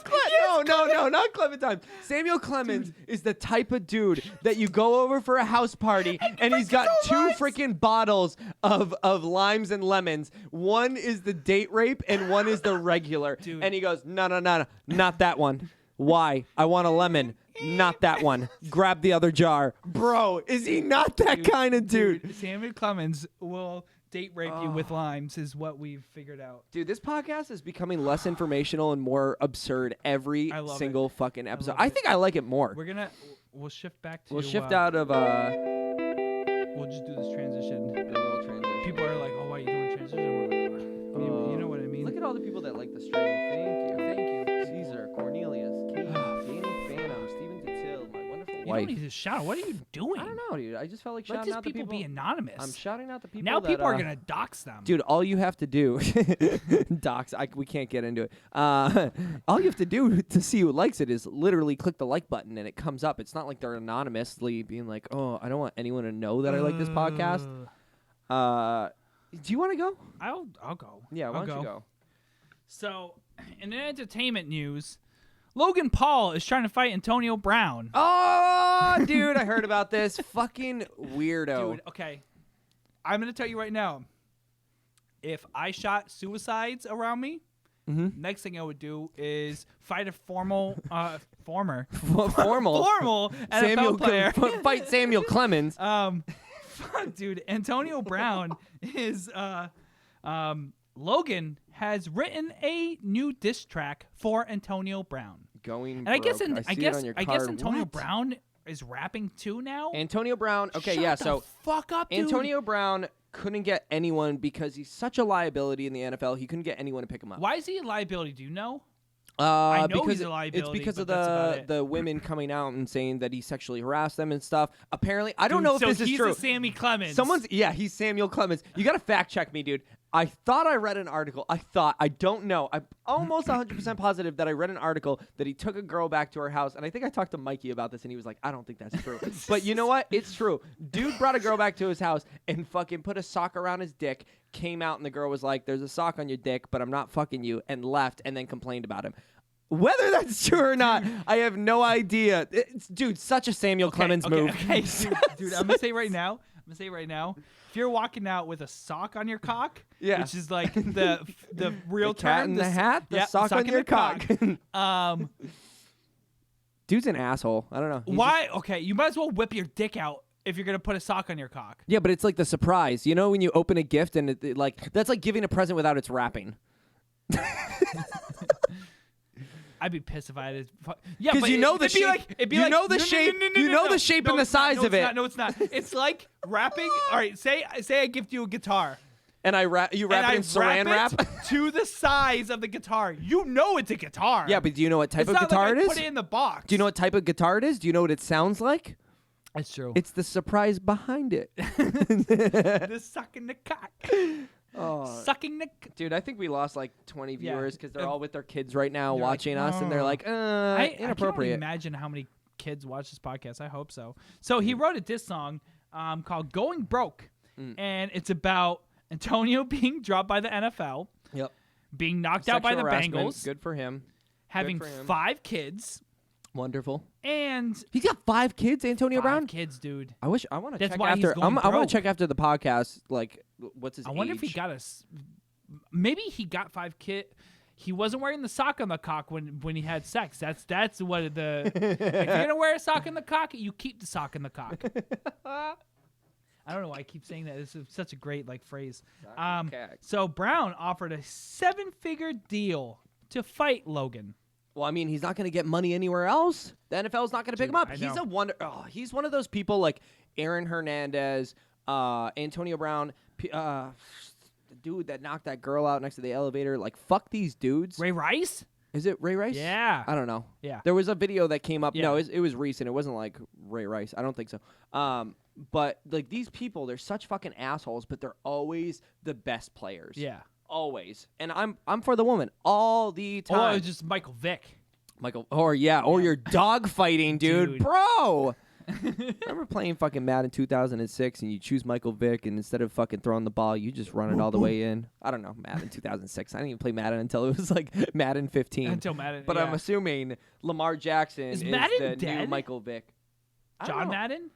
Clementine. No, not Clementine. Samuel Clemens is the type of dude that you go over for a house party and he's got two freaking bottles of limes and lemons. One is the date rape and one is the regular. Dude. And he goes, no, not that one. Why? I want a lemon. Not that one. Grab the other jar. Bro, is he not that kind of dude? Samuel Clemens will date rape you with limes is what we've figured out. Dude, this podcast is becoming less informational and more absurd every single fucking episode. I think I like it more. We'll shift back to... We'll shift out of... We'll just do this transition. A little transition. People are like, oh, why are you doing transition? You know what I mean? Look at all the people that like the stream. Thank you. Caesar, Cornelius, Kate, Danny Phantom, Steven Till, my wonderful wife. You don't need to shout. What are you doing? I don't know, dude. I just felt like Let shouting out the people. Let these people be anonymous. I'm shouting out the people. Now people are gonna dox them. Dude, all you have to do, dox. We can't get into it. All you have to do to see who likes it is literally click the like button and it comes up. It's not like they're anonymously being like, oh, I don't want anyone to know that I like this podcast. Do you want to go? I'll go. Yeah, why don't you go? So, in entertainment news, Logan Paul is trying to fight Antonio Brown. Oh, dude, I heard about this. Fucking weirdo. Dude, okay. I'm going to tell you right now. If I shot suicides around me, next thing I would do is fight a formal NFL player. Fight Samuel Clemens. Dude, Antonio Brown is Logan has written a new diss track for Antonio Brown. And I guess Antonio Brown is rapping too now. Antonio Brown. Okay, Shut yeah. the So fuck up, dude. Antonio Brown couldn't get anyone because he's such a liability in the NFL. He couldn't get anyone to pick him up. Why is he a liability? Do you know? I know because he's a liability. It's because of the the women coming out and saying that he sexually harassed them and stuff. Apparently, I don't know if this is true. He's Sammy Clemens. He's Samuel Clemens. You got to fact check me, dude. I thought I read an article. I don't know. I'm almost 100% positive that I read an article that he took a girl back to her house. And I think I talked to Mikey about this and he was like, I don't think that's true. But you know what? It's true. Dude brought a girl back to his house and fucking put a sock around his dick, came out and the girl was like, there's a sock on your dick, but I'm not fucking you, and left and then complained about him. Whether that's true or not, I have no idea. Dude, such a Samuel Clemens move. Okay, dude, I'm going to say right now, gonna say right now, if you're walking out with a sock on your cock, Yeah. which is like the real The cat term, in the hat, the yeah, sock on in your the cock. cock. Dude's an asshole. I don't know. He's Why? Okay, you might as well whip your dick out if you're gonna put a sock on your cock. Yeah, but it's like the surprise. You know when you open a gift and it like that's like giving a present without its wrapping. I'd be pissed if I had it. Yeah, Because but you know the it'd be shape. like, it'd be You like, know the no, shape. no, You know the shape and the it's not, size no, of it's it. Not, no, it's not. It's like wrapping. All right, say I gift you a guitar. And you wrap and it I in saran wrap. it to the size of the guitar. You know it's a guitar. Yeah, but do you know what type it's of not guitar like it I is? put it in the box. Do you know what type of guitar it is? Do you know what it sounds like? That's true. It's the surprise behind it. The sucking the cock. Oh. Sucking the. Dude, I think we lost like 20 Yeah. viewers because they're all with their kids right now They're like, watching us, and they're "Oh." like, I inappropriate. can't imagine how many kids watch this podcast. I hope so. So he wrote a diss song called "Going Broke," and it's about Antonio being dropped by the NFL, Yep. being knocked out by Sexual the harassment. Bengals, Good for him. having for him. 5 kids, Wonderful. and He's got 5 kids, Antonio 5 Brown. kids, dude. I want to That's check why he's after. going I want broke. to check after the podcast. Like, what's his I wonder age? if he got maybe he got 5 kids. He wasn't wearing the sock on the cock when he had sex. That's what the. If you're gonna wear a sock in the cock, you keep the sock in the cock. I don't know why I keep saying that. This is such a great phrase. So Brown offered a 7-figure deal to fight Logan. Well, I mean, he's not going to get money anywhere else. The NFL's not going to pick him up. I He's know. a wonder. Oh, he's one of those people like Aaron Hernandez, Antonio Brown, the dude that knocked that girl out next to the elevator. Like, fuck these dudes. Ray Rice? Is it Ray Rice? Yeah. I don't know. Yeah. There was a video that came up. Yeah. No, it was recent. It wasn't like Ray Rice. I don't think so. But like these people, they're such fucking assholes, but they're always the best players. Yeah. Always. And I'm for the woman all the time. Oh, it was just Michael Vick. Michael, or you're dog fighting, dude. Dude. Bro. Remember playing fucking Madden 2006 and you choose Michael Vick and instead of fucking throwing the ball, you just run it all the way in. I don't know, Madden 2006. I didn't even play Madden until it was like Madden 15. Until Madden. But yeah. I'm assuming Lamar Jackson Is is Madden the new dead? Michael Vick. I don't John know. Madden?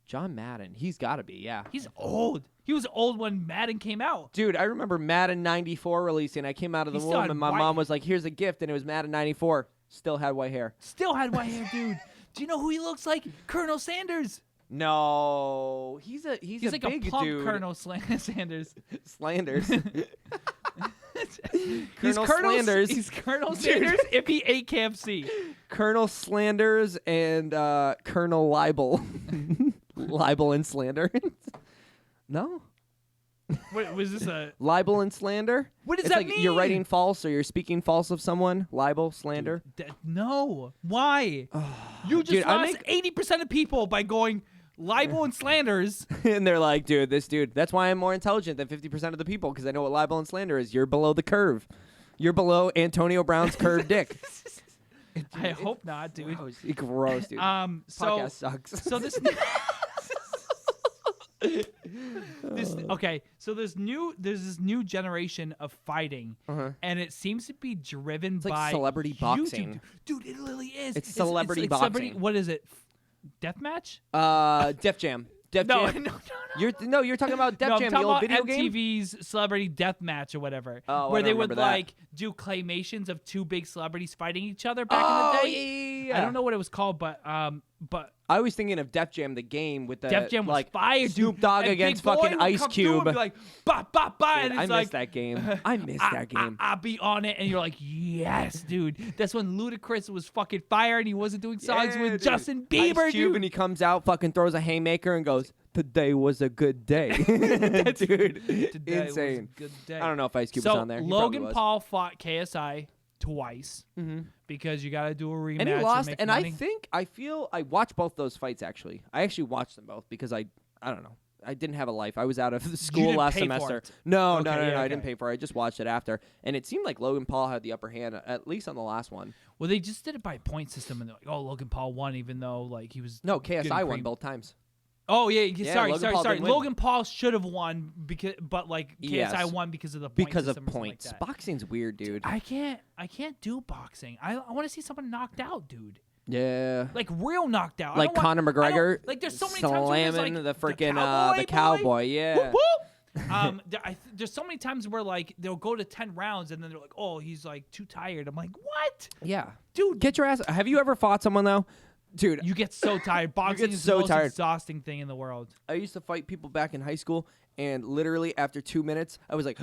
John Madden. He's got to be, yeah. He's old. He was old when Madden came out. Dude, I remember Madden 94 releasing. I came out of the He still womb had and my white- mom was like, here's a gift, and it was Madden 94. Still had white hair. Still had white hair, dude. Do you know who he looks like? Colonel Sanders. No, he's a He's like big a plump dude. Colonel Sanders. Slanders. He's Colonel Colonel Sanders. He's Colonel Sanders if he ate KFC. Colonel Slanders and Colonel Libel. Libel and slander. No? What was this a? Libel and slander? What does it's that like mean? You're writing false or you're speaking false of someone. Libel, slander. No. Why? You just Dude, I lost 80% of people by going libel and slanders. And they're like, dude, this dude. That's why I'm more intelligent than 50% of the people because I know what libel and slander is. You're below the curve. You're below Antonio Brown's curved dick. I hope not, dude. Gross, dude. So Podcast sucks. so this. Okay, so there's this new generation of fighting, and it seems to be driven like by celebrity YouTube. boxing. Dude, it literally is. It's celebrity like boxing. What is it? Deathmatch? Def Jam. Def No, Jam. no. You're talking about Def No, I'm Jam, the talking old about video game. MTV's Celebrity Deathmatch or whatever, Oh, I where they don't would remember that. like do claymations of 2 big celebrities fighting each other back Oh, in the day. yeah. I don't know what it was called, but I was thinking of Def Jam, the game with the Def Jam was like fire, dude. Snoop Dogg And against Big Boy fucking would Ice come through and Cube. be like, bah, bah, bah, Dude, and I it's miss like, that game. I miss that game. I'll be on it, and you're like, yes, dude. That's when Ludacris was fucking fire, and he wasn't doing songs Yeah, with dude. Justin Bieber, Ice Cube, dude. and he comes out, fucking throws a haymaker, and goes, "Today was a good day." Dude, Today was a insane. good day. I don't know if Ice Cube So was on there. He Logan probably was. Paul fought KSI twice because you got to do a rematch. And he lost, make and money. I watched both those fights actually. I actually watched them both because I don't know. I didn't have a life. I was out of the school didn't last pay for semester. it. No, Okay, yeah, I okay. didn't pay for it. I just watched it after. And it seemed like Logan Paul had the upper hand, at least on the last one. Well, they just did it by point system, and they're like, "Oh, Logan Paul won," even though like he was No, getting KSI won cream- both times. Oh yeah, Yeah, sorry. Logan Paul didn't win. Logan Paul should have won but like KSI Yes. won because of the point Because of system or something points. Like that. Boxing's weird, dude. I can't do boxing. I want to see someone knocked out, dude. Yeah. Like real knocked out. Like Conor McGregor. Like there's so many times where there's slamming like the freaking cowboy the cowboy. boy. Yeah. Whoop, whoop. There's so many times where like they'll go to 10 rounds and then they're like, oh, he's like too tired. I'm like, what? Yeah. Dude, Get your ass. Have you ever fought someone though? Dude, you get so tired. Boxing get is so the most tired. exhausting thing in the world. I used to fight people back in high school, and literally after 2 minutes, I was like,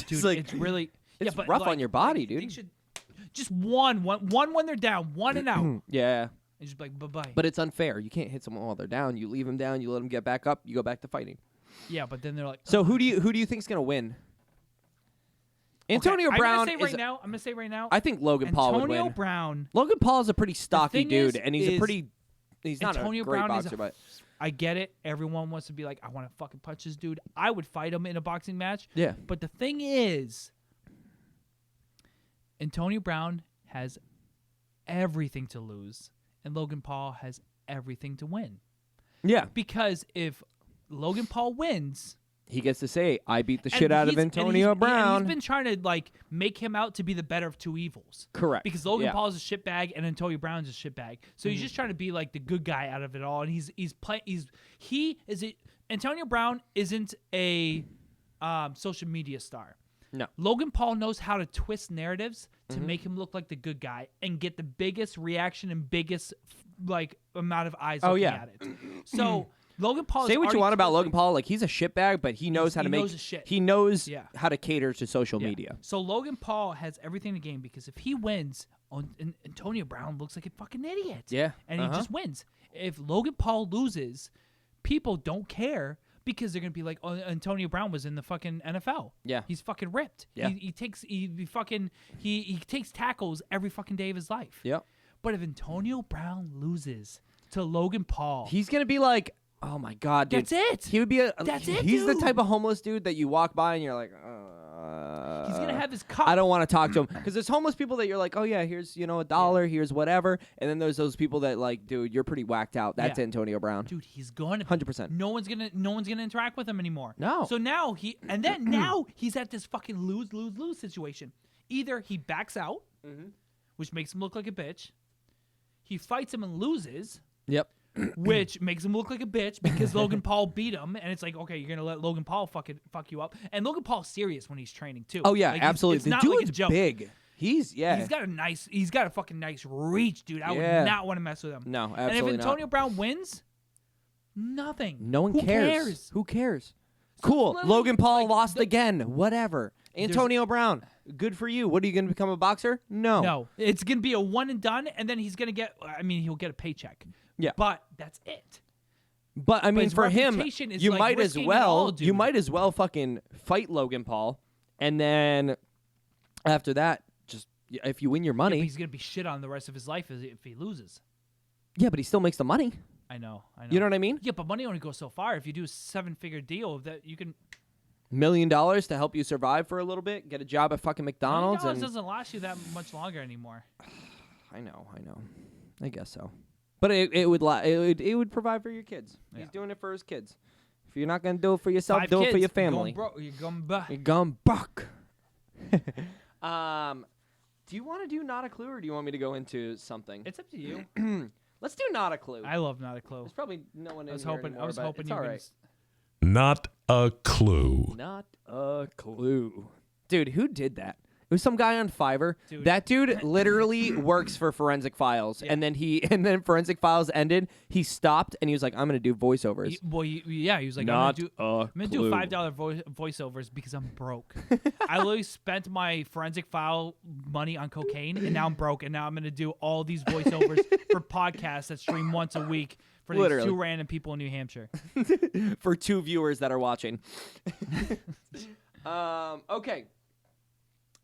Dude, like, it's really it's but rough like, on your body, like, dude. They should just one when they're down, one and out. Yeah. And just be like bye-bye. But it's unfair. You can't hit someone while they're down. You leave them down. You let them get back up. You go back to fighting. Yeah, but then they're like, So who do you think's gonna win? Antonio okay, Brown. I'm gonna say right now. I think Logan Paul would Antonio win. Brown. Logan Paul is a pretty stocky thing dude, is- and he's a is pretty. He's not Antonio a great Brown boxer, is but I get it. Everyone wants to be like, I want to fucking punch this dude. I would fight him in a boxing match. yeah. But the thing is, Antonio Brown has everything to lose, and Logan Paul has everything to win. Yeah. Because if Logan Paul wins, He gets to say, "I beat the and shit out of he's- and Antonio Brown." he's been trying to like make him out to be the better of two evils. Correct. Because Logan Yeah. Paul is a shitbag and Antonio Brown's a shitbag. So he's just trying to be like the good guy out of it all. And Antonio Brown isn't a social media star. No. Logan Paul knows how to twist narratives to make him look like the good guy and get the biggest reaction and biggest like amount of eyes looking yeah. at it. So Logan Paul Say is what you already want about twisting- Logan Paul. Like, he's a shitbag, but he knows how to he make. knows his shit. He knows Yeah. how to cater to social Yeah. media. So Logan Paul has everything to gain because if he wins, Antonio Brown looks like a fucking idiot. Yeah. And he just wins. If Logan Paul loses, people don't care because they're gonna be like, "Oh, Antonio Brown was in the fucking NFL. Yeah. he's fucking ripped. Yeah. He takes tackles every fucking day of his life. Yep. But if Antonio Brown loses to Logan Paul, He's gonna be like, "Oh my god, dude." that's it. He would be a. That's it, He's the dude. type of homeless dude that you walk by and you're like, He's gonna have his cup. I don't want to talk to him because there's homeless people that you're like, oh yeah, here's $1, here's whatever, and then there's those people that like, dude, you're pretty whacked out. That's Yeah. Antonio Brown. Dude, he's gonna 100%. No one's gonna interact with him anymore. No. So now he's at this fucking lose situation. Either he backs out, which makes him look like a bitch. He fights him and loses, Yep. which makes him look like a bitch because Logan Paul beat him, and it's like, okay, you're gonna let Logan Paul fuck you up. And Logan Paul's serious when he's training too. Oh yeah, Like, absolutely. It's The not like a dude's joke. big. He's He's got a fucking nice reach, dude. I Yeah. would not want to mess with him. No, And if absolutely Antonio not. Brown wins, nothing. No one Who cares. Who cares? So Cool. literally, Logan Paul like, lost again. Whatever. There's- Antonio Brown. Good for you. What are you going to become a boxer? No. No, it's gonna be a one and done, and then he's gonna get. I mean, he'll get a paycheck. Yeah. but that's it. But I mean, his for him, reputation is, you like, might as risking it well. all, dude. You might as well fucking fight Logan Paul, and then after that, just if you win your But money, he's gonna be shit on the rest of his life if he loses. yeah, but he still makes the money. I know. You know what I mean? Yeah, but money only goes so far. If you do a 7-figure deal, that you can. $1 million to help you survive for a little bit, get a job at fucking McDonald's, $1 and doesn't last you that much longer anymore. I know, I guess so. But it would provide for your kids. Yeah. He's doing it for his kids. If you're not gonna do it for yourself, 5 do it for kids, your family. You're going back. You're going buck. Do you want to do not a clue, or do you want me to go into something? It's up to you. Let's do not a clue. I love not a clue. There's probably no one in I was here hoping. anymore, I was but hoping it's you all were right. Not a clue. Not a clue. Dude, who did that? It was some guy on Fiverr. Dude. That dude literally works for Forensic Files, Yeah. and then Forensic Files ended. He stopped, and he was like, "I'm gonna do voiceovers." He was like, Not I'm a gonna do clue. $5 voiceovers because I'm broke. I literally spent my forensic file money on cocaine, and now I'm broke. And now I'm gonna do all these voiceovers for podcasts that stream once a week for these Literally. 2 random people in New Hampshire. For 2 viewers that are watching. Okay.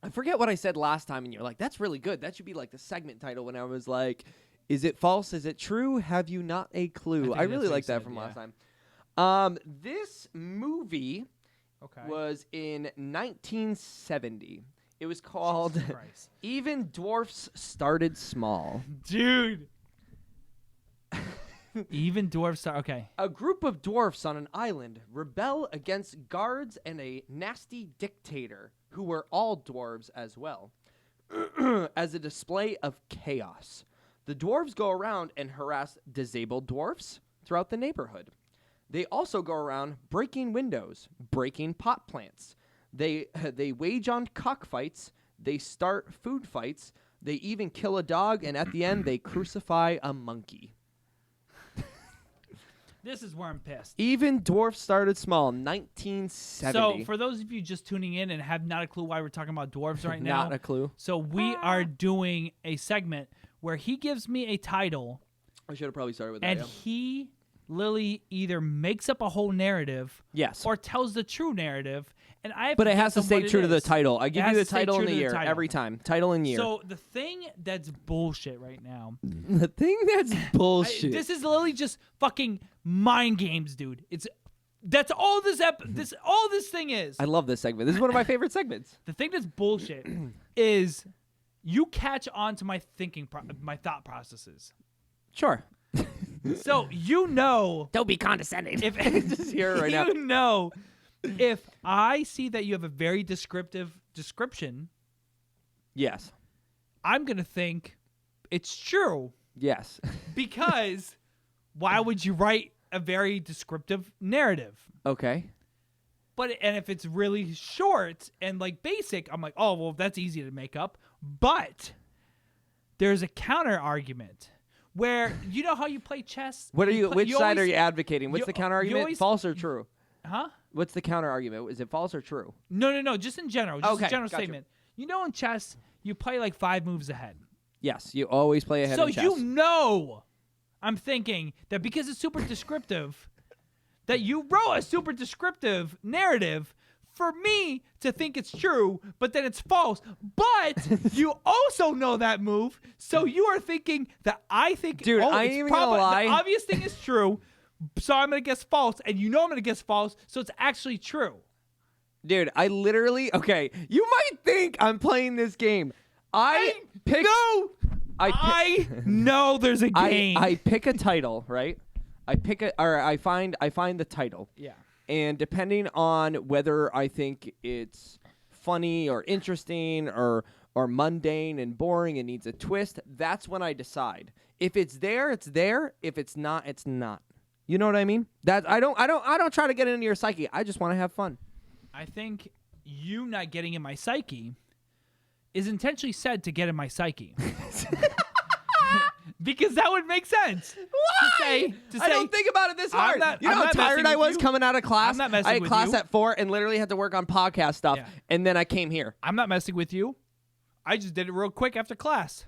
I forget what I said last time, and you're like, "That's really good. That should be like the segment title." When I was like, "Is it false? Is it true? Have you not a clue?" think I that's really what you like that said, from yeah. last time. This movie Okay. was in 1970. It was called Christ. Even Dwarfs Started Small. Dude. Even dwarfs are okay. A group of dwarfs on an island rebel against guards and a nasty dictator who were all dwarves as well. as a display of chaos. The dwarves go around and harass disabled dwarfs throughout the neighborhood. They also go around breaking windows, breaking pot plants. They wage on cockfights. They start food fights. They even kill a dog, and at the end, they crucify a monkey. This is where I'm pissed. Even dwarfs started small, 1970. So, for those of you just tuning in and have not a clue why we're talking about dwarves right now. Not a clue. So, we are doing a segment where he gives me a title. I should have probably started with that. And yeah. he literally either makes up a whole narrative. Yes. Or tells the true narrative. And I have But it guess has to on stay what true it to the is. title. I It give has you the to stay title true and the to year title. every time. Title and year. So, the thing that's bullshit right now. The thing that's bullshit. This is literally just fucking mind games, dude. That's all all this thing is. I love this segment. This is one of my favorite segments. The thing that's bullshit is you catch on to my my thought processes. Sure. So Don't be condescending. if Just hear it right now. you know, if I see that you have a very descriptive description, Yes. I'm gonna think it's true Yes. because why would you write a very descriptive narrative? Okay. And if it's really short and like basic, I'm like, oh well, that's easy to make up. But there's a counter argument where you know how you play chess. What are you? Which side are always- you advocating? What's you- the counter you argument? always- False or true? Huh? What's the counter argument? Is it false or true? No. Just in general. Just Okay, a general gotcha. statement. You know, in chess, you play like 5 moves ahead. Yes. You always play ahead So in chess. you know, I'm thinking that because it's super descriptive, that you wrote a super descriptive narrative for me to think it's true, but then it's false. But you also know that move, so you are thinking that I think, Dude, I ain't it's even gonna lie. The obvious thing is true, so I'm gonna guess false, and you know I'm gonna guess false, so it's actually true. Dude, I literally. Okay. You might think I'm playing this game. I know there's a game. I pick a title, right? I find the title. Yeah. And depending on whether I think it's funny or interesting or mundane and boring and needs a twist, that's when I decide. If it's there, it's there. If it's not, it's not. You know what I mean? That I don't try to get into your psyche. I just want to have fun. I think you not getting in my psyche is intentionally said to get in my psyche. Because that would make sense. Why? To say, I don't think about it this hard. You know I'm how not tired messing I with was you. coming out of class? I'm not messing I had with class you. at 4 and literally had to work on podcast stuff, Yeah. and then I came here. I'm not messing with you. I just did it real quick after class.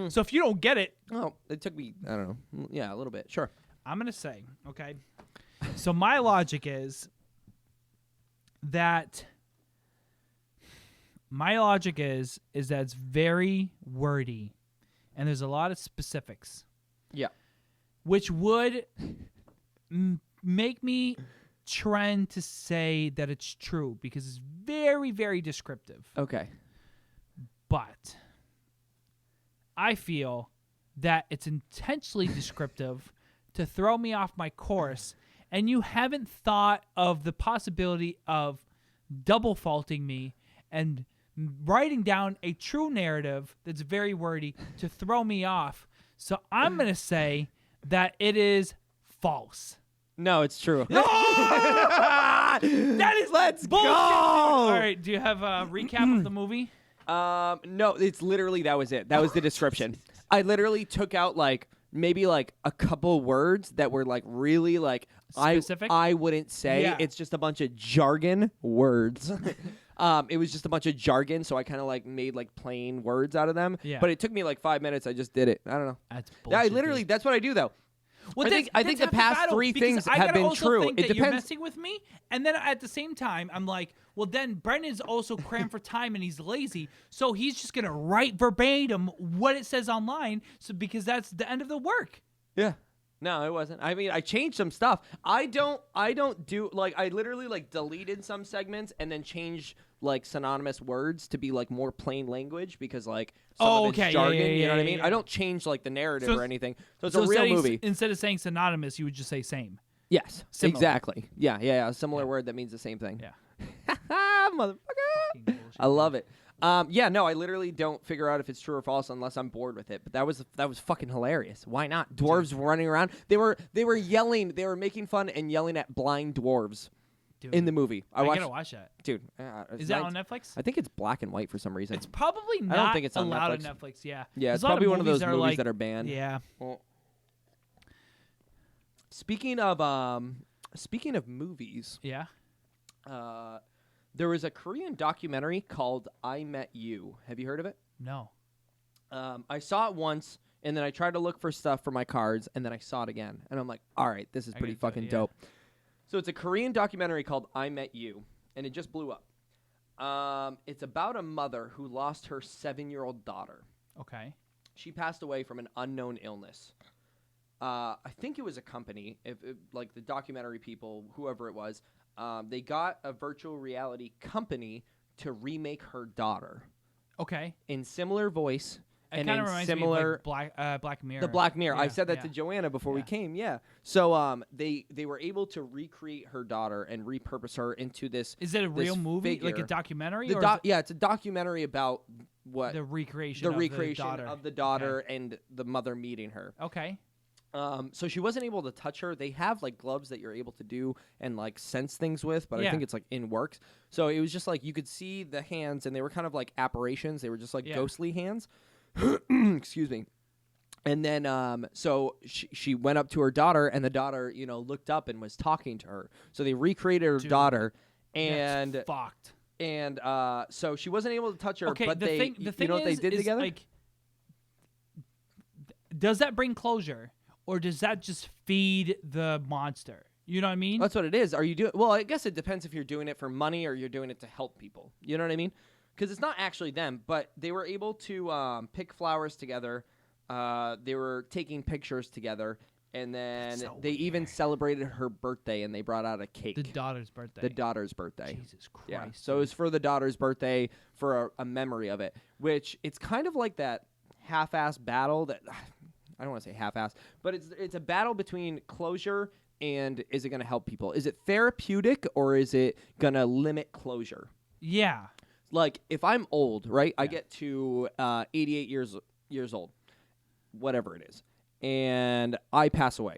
So if you don't get it, Oh, it took me, I don't know. Yeah, a little bit. Sure. I'm going to say, okay? So my logic is that it's very wordy and there's a lot of specifics. Yeah. Which would make me trend to say that it's true because it's very, very descriptive. Okay. But I feel that it's intentionally descriptive to throw me off my course, and you haven't thought of the possibility of double faulting me and writing down a true narrative that's very wordy to throw me off. So I'm going to say that it is false. No, it's true. That is Let's bullshit. go! All right, do you have a recap of the movie? No, it's literally, that was it. That was the description. I literally took out maybe a couple words that were really Specific? I wouldn't say. Yeah. It's just a bunch of jargon words. It was just a bunch of jargon, so I kind of made plain words out of them. Yeah. But it took me 5 minutes. I just did it. I don't know. That's Yeah, bullshit. I literally, dude. that's what I do though. Well, I think the past 3 things have been true. Think It that You're depends. messing with me, and then at the same time, I'm like, well, then Brendan's also crammed for time and he's lazy, so he's just gonna write verbatim what it says online, so because that's the end of the work. Yeah. No, it wasn't. I mean, I changed some stuff. I don't do I literally deleted some segments and then changed synonymous words to be more plain language because some Oh, of it's okay. Yeah, jargon, yeah, you know what I yeah, mean? yeah. I don't change the narrative So- or anything. So it's So a real movie. instead of saying synonymous, you would just say same. Yes. Similar. Exactly. Yeah, a similar word that means the same thing. Yeah. Motherfucker. Fucking bullshit. I love it. Yeah, no, I literally don't figure out if it's true or false unless I'm bored with it. But that was fucking hilarious. Why not? Dwarves running around. They were yelling. They were making fun and yelling at blind dwarves in the movie. I gotta watch that. Dude, is that on Netflix? I think it's black and white for some reason. It's probably not. I don't think it's on allowed Netflix. on Netflix. Yeah. Yeah, There's it's a lot probably of one of those movies like, that are banned. Yeah. Well, speaking of movies, Yeah. there was a Korean documentary called "I Met You." Have you heard of it? No. I saw it once, and then I tried to look for stuff for my cards, and then I saw it again, and I'm like, all right, this is pretty fucking dope. So it's a Korean documentary called "I Met You," and it just blew up. It's about a mother who lost her 7-year-old daughter. Okay. She passed away from an unknown illness. I think it was a company, like the documentary people, whoever it was, they got a virtual reality company to remake her daughter. Okay. In similar voice. It and kind of in reminds similar, me of like Black Mirror. The Black Mirror. Yeah, I said that to Joanna before we came. Yeah. So they were able to recreate her daughter and repurpose her into this. Is it a real movie, figure. like a documentary? Yeah, it's a documentary about what the recreation of the daughter and the mother meeting her. Okay. So she wasn't able to touch her. They have like gloves that you're able to do and like sense things with, but I think it's like in works. So it was just like you could see the hands, and they were kind of like apparitions. They were just like ghostly hands. Excuse me. And then so she went up to her daughter, and the daughter, looked up and was talking to her. So they recreated her daughter, and that's fucked. And so she wasn't able to touch her. Okay, but the thing you know what they did is, together? like, does that bring closure? Or does that just feed the monster? You know what I mean? That's what it is. Are you doing? Well, I guess it depends if you're doing it for money or you're doing it to help people. You know what I mean? Because it's not actually them, but they were able to pick flowers together. They were taking pictures together, and then they even celebrated her birthday, and they brought out a cake. The daughter's birthday. The daughter's birthday. Jesus Christ. Yeah. So it was for the daughter's birthday, for a memory of it. Which it's kind of like that half-ass battle that. I don't want to say half-assed, but it's a battle between closure and is it going to help people? Is it therapeutic or is it going to limit closure? Yeah. Like if I'm old, right? I get to 88 years old, whatever it is, and I pass away.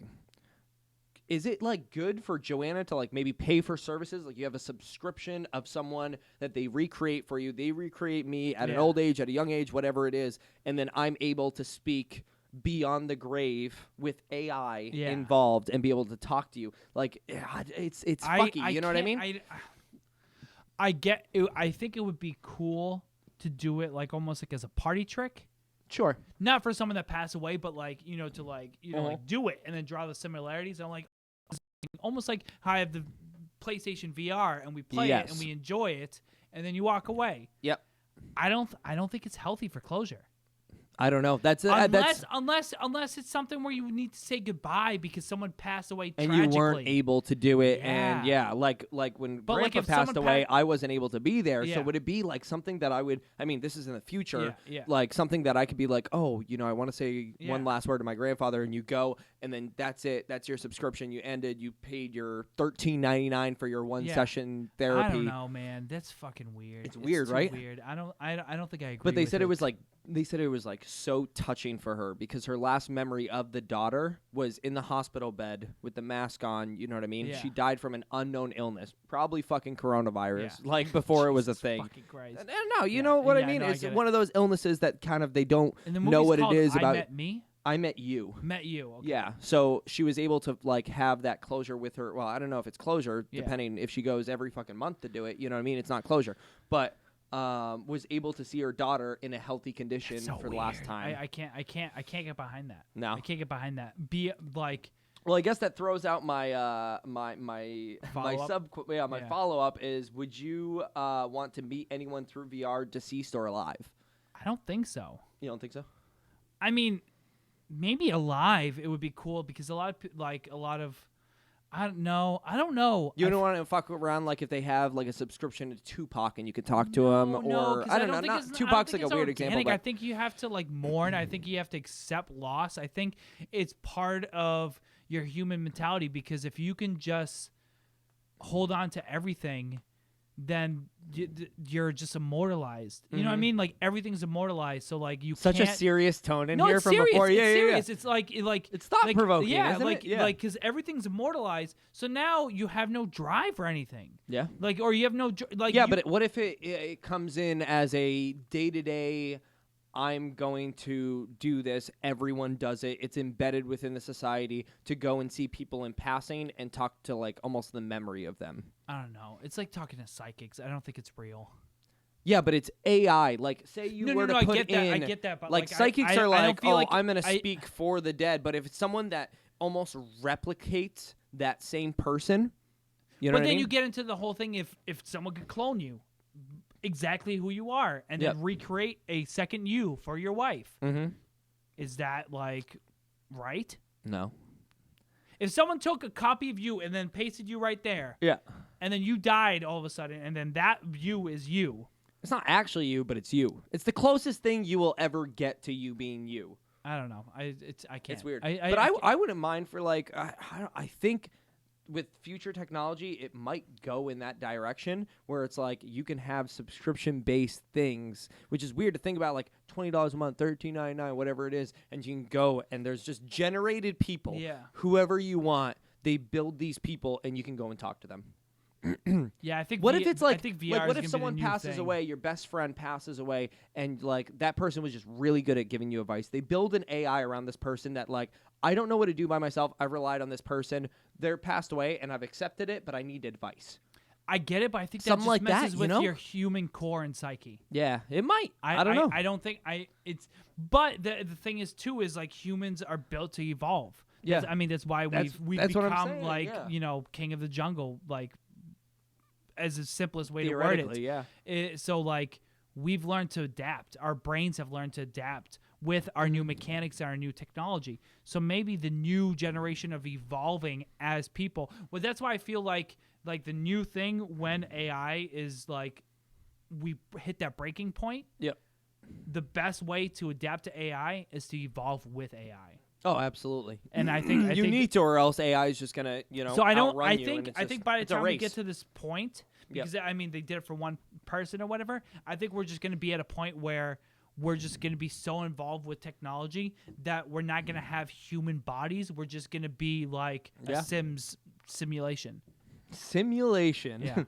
Is it like good for Joanna to like maybe pay for services? Like you have a subscription of someone that they recreate for you. They recreate me at an old age, at a young age, whatever it is, and then I'm able to speak beyond the grave with AI involved and be able to talk to you. Like it's fucky, you know what I mean? I get it. I think it would be cool to do it like almost like as a party trick. Sure. Not for someone that passed away, but like, to like, like do it and then draw the similarities. I'm like almost like how I have the PlayStation VR and we play it and we enjoy it and then you walk away. Yep. I don't think it's healthy for closure. I don't know. Unless it's something where you need to say goodbye because someone passed away tragically. And you weren't able to do it. And like when Grandpa passed away, I wasn't able to be there. So would it be like something that I would, this is in the future, like something that I could be like, oh, I want to say one last word to my grandfather, and you go, and then that's it. That's your subscription. You ended. You paid your $13.99 for your one session therapy. I don't know, man. That's fucking weird. It's weird, right? Weird. I don't think I agree. But they said it was like. They said it was like so touching for her because her last memory of the daughter was in the hospital bed with the mask on. You know what I mean? Yeah. She died from an unknown illness, probably fucking coronavirus, like before it was a thing. Fucking Christ. No, you know what I mean? It's one of those illnesses that kind of they don't know what it is about. I Met Me? I Met You. Met You. Okay. Yeah. So she was able to like have that closure with her. Well, I don't know if it's closure, depending if she goes every fucking month to do it. You know what I mean? It's not closure, but. Was able to see her daughter in a healthy condition for the last time. I can't get behind that. No, I can't get behind that. Be like, well, I guess that throws out my my follow up is: would you want to meet anyone through VR, deceased or alive? I don't think so. You don't think so? I mean, maybe alive it would be cool because a lot of. I don't know. You don't want to fuck around like if they have like a subscription to Tupac and you could talk to him, or I don't know. Not Tupac's like a weird example. But I think you have to like mourn. I think you have to accept loss. I think it's part of your human mentality because if you can just hold on to everything, then you're just immortalized. You know what I mean? Like everything's immortalized. So like you Such can't. a serious tone in No, here it's from serious. before. It's Yeah, serious. yeah. It's like It's thought-provoking, Yeah, isn't like it? Yeah. like because everything's immortalized. So now you have no drive or anything. Yeah. Like or you have no like. Yeah, you, but what if it comes in as a day-to-day, I'm going to do this, everyone does it, it's embedded within the society to go and see people in passing and talk to like almost the memory of them. I don't know. It's like talking to psychics. I don't think it's real. Yeah, but it's AI. Like, say you were to I put get that. in, I get that. But like psychics I are don't like, feel oh, like I'm going to speak for the dead. But if it's someone that almost replicates that same person, you know But what I then mean? you get into the whole thing if someone could clone you, exactly who you are, and then recreate a second you for your wife. Mm-hmm. Is that like right? No. If someone took a copy of you and then pasted you right there, Yeah. and then you died all of a sudden, and then that you is you. It's not actually you, but it's you. It's the closest thing you will ever get to you being you. I don't know. I can't. It's weird. But I wouldn't mind for like I think with future technology it might go in that direction where it's like you can have subscription based things, which is weird to think about, like $20 a month, $13.99, whatever it is, and you can go and there's just generated people. Yeah. Whoever you want, they build these people and you can go and talk to them. Yeah, I think. What if it's I like, think VR like what is if gonna be the someone new passes thing. away, your best friend passes away, and like that person was just really good at giving you advice. They build an AI around this person that like, I don't know what to do by myself. I've relied on this person. They're passed away, and I've accepted it, but I need advice. I get it, but I think that Something just like that, messes you with know? your human core and psyche. Yeah, it might. I don't know. I don't think it's. But the thing is too is like humans are built to evolve. Yeah. I mean that's why we've that's what I'm become saying, like yeah. king of the jungle, like as the simplest way to word Theoretically, it. yeah. So like we've learned to adapt. Our brains have learned to adapt with our new mechanics and our new technology. So maybe the new generation of evolving as people. Well, that's why I feel like the new thing when AI is like we hit that breaking point. Yep. The best way to adapt to AI is to evolve with AI. Oh, absolutely. And I think you need to, or else AI is just gonna, So I don't. outrun I you, think. and it's I just- think by the it's a time we race. get to this point, because I mean they did it for one person or whatever. I think we're just going to be at a point where we're just going to be so involved with technology that we're not going to have human bodies. We're just going to be like a Sims simulation. Simulation. Yeah.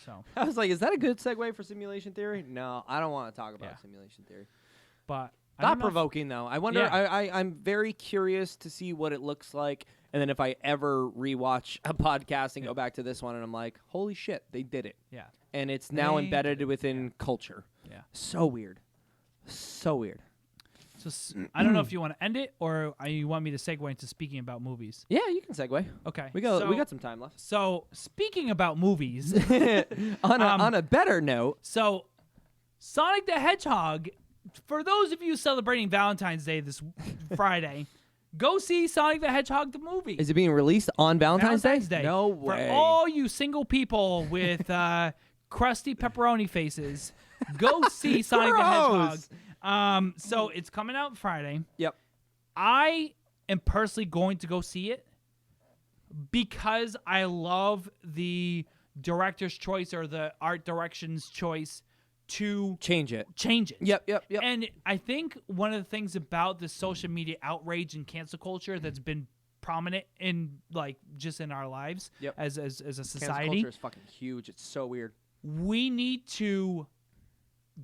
So, I was like, is that a good segue for simulation theory? No, I don't want to talk about Yeah. simulation theory. but I don't Thought know if- provoking though. I wonder. Yeah. I'm very curious to see what it looks like, and then if I ever rewatch a podcast and go back to this one, and I'm like, holy shit, they did it, Yeah. and it's now They embedded did it, within culture. Yeah. So weird. So weird. So I don't know if you want to end it or you want me to segue into speaking about movies. Yeah, you can segue. Okay. We So- got some time left. So speaking about movies, on a better note, so Sonic the Hedgehog. For those of you celebrating Valentine's Day this Friday, go see Sonic the Hedgehog the movie. is it being released on Valentine's Day? No way. For all you single people with crusty pepperoni faces, go see Sonic the Hedgehog. Gross. So it's coming out Friday. Yep. I am personally going to go see it because I love the director's choice or the art direction's choice to Change it. change it. Yep. And I think one of the things about the social media outrage and cancel culture that's been prominent in like just in our lives Yep. as a Cancel society, culture is fucking huge. It's so weird. we need to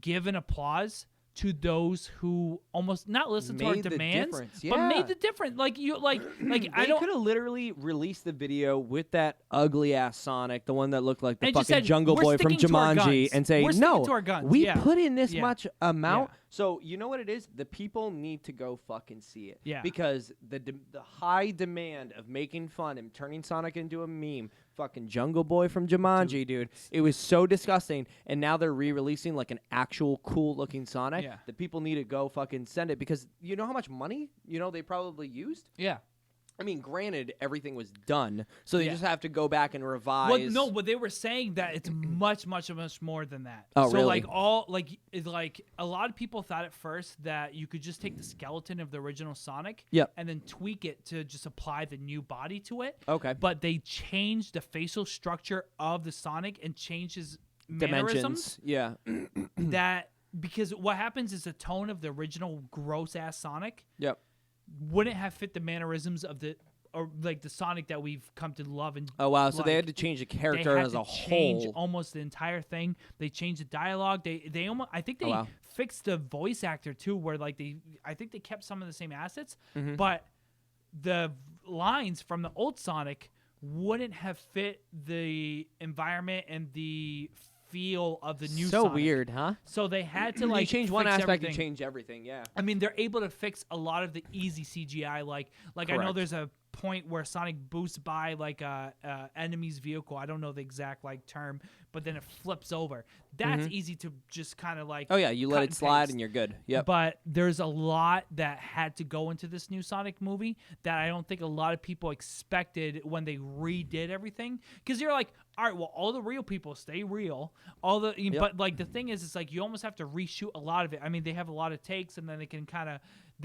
give an applause to those who almost not listen to our Made the demands, difference, but yeah. made the difference. Like you, like They I don't. could have literally released the video with that ugly ass Sonic, the one that looked like the And just fucking said, Jungle "We're Boy from sticking to our Jumanji, guns. and say, We're sticking no, to our guns." we Yeah. put in this Yeah. much amount. Yeah. So you know what it is? The people need to go fucking see it. Yeah. Because the high demand of making fun and turning Sonic into a meme, fucking Jungle Boy from Jumanji, dude. It was so disgusting. And now they're re-releasing like an actual cool looking Sonic. Yeah. The people need to go fucking send it because you know how much money they probably used. Yeah. I mean, granted, everything was done, so they Yeah. just have to go back and revise. Well, no, but they were saying that it's much more than that. Oh, so really? like a lot of people thought at first that you could just take the skeleton of the original Sonic, Yep. and then tweak it to just apply the new body to it. Okay. But they changed the facial structure of the Sonic and changed his mannerisms. Dimensions. Yeah. That because what happens is the tone of the original gross ass Sonic Yep. wouldn't have fit the mannerisms of the Sonic that we've come to love and Oh wow! So like. they had to change the They character had as to a change whole. almost the entire thing. They changed the dialogue. They almost I think they wow. fixed the voice actor too, where I think they kept some of the same assets, Mm-hmm. but the lines from the old Sonic wouldn't have fit the environment and the feel of the new So Sonic. weird, huh? So they had to You like change one fix aspect, everything. you change everything. Yeah. I mean, they're able to fix a lot of the easy CGI. Like I know Correct. there's a point where Sonic boosts by like a enemy's vehicle. I don't know the exact like term, but then it flips over. That's easy to just kind of like. Oh yeah, you let cut it and slide paste. and you're good. Yep. But there's a lot that had to go into this new Sonic movie that I don't think a lot of people expected when they redid everything. Because you're like, all right, well, all the real people stay real. But like the thing is, it's like you almost have to reshoot a lot of it. I mean, they have a lot of takes, and then they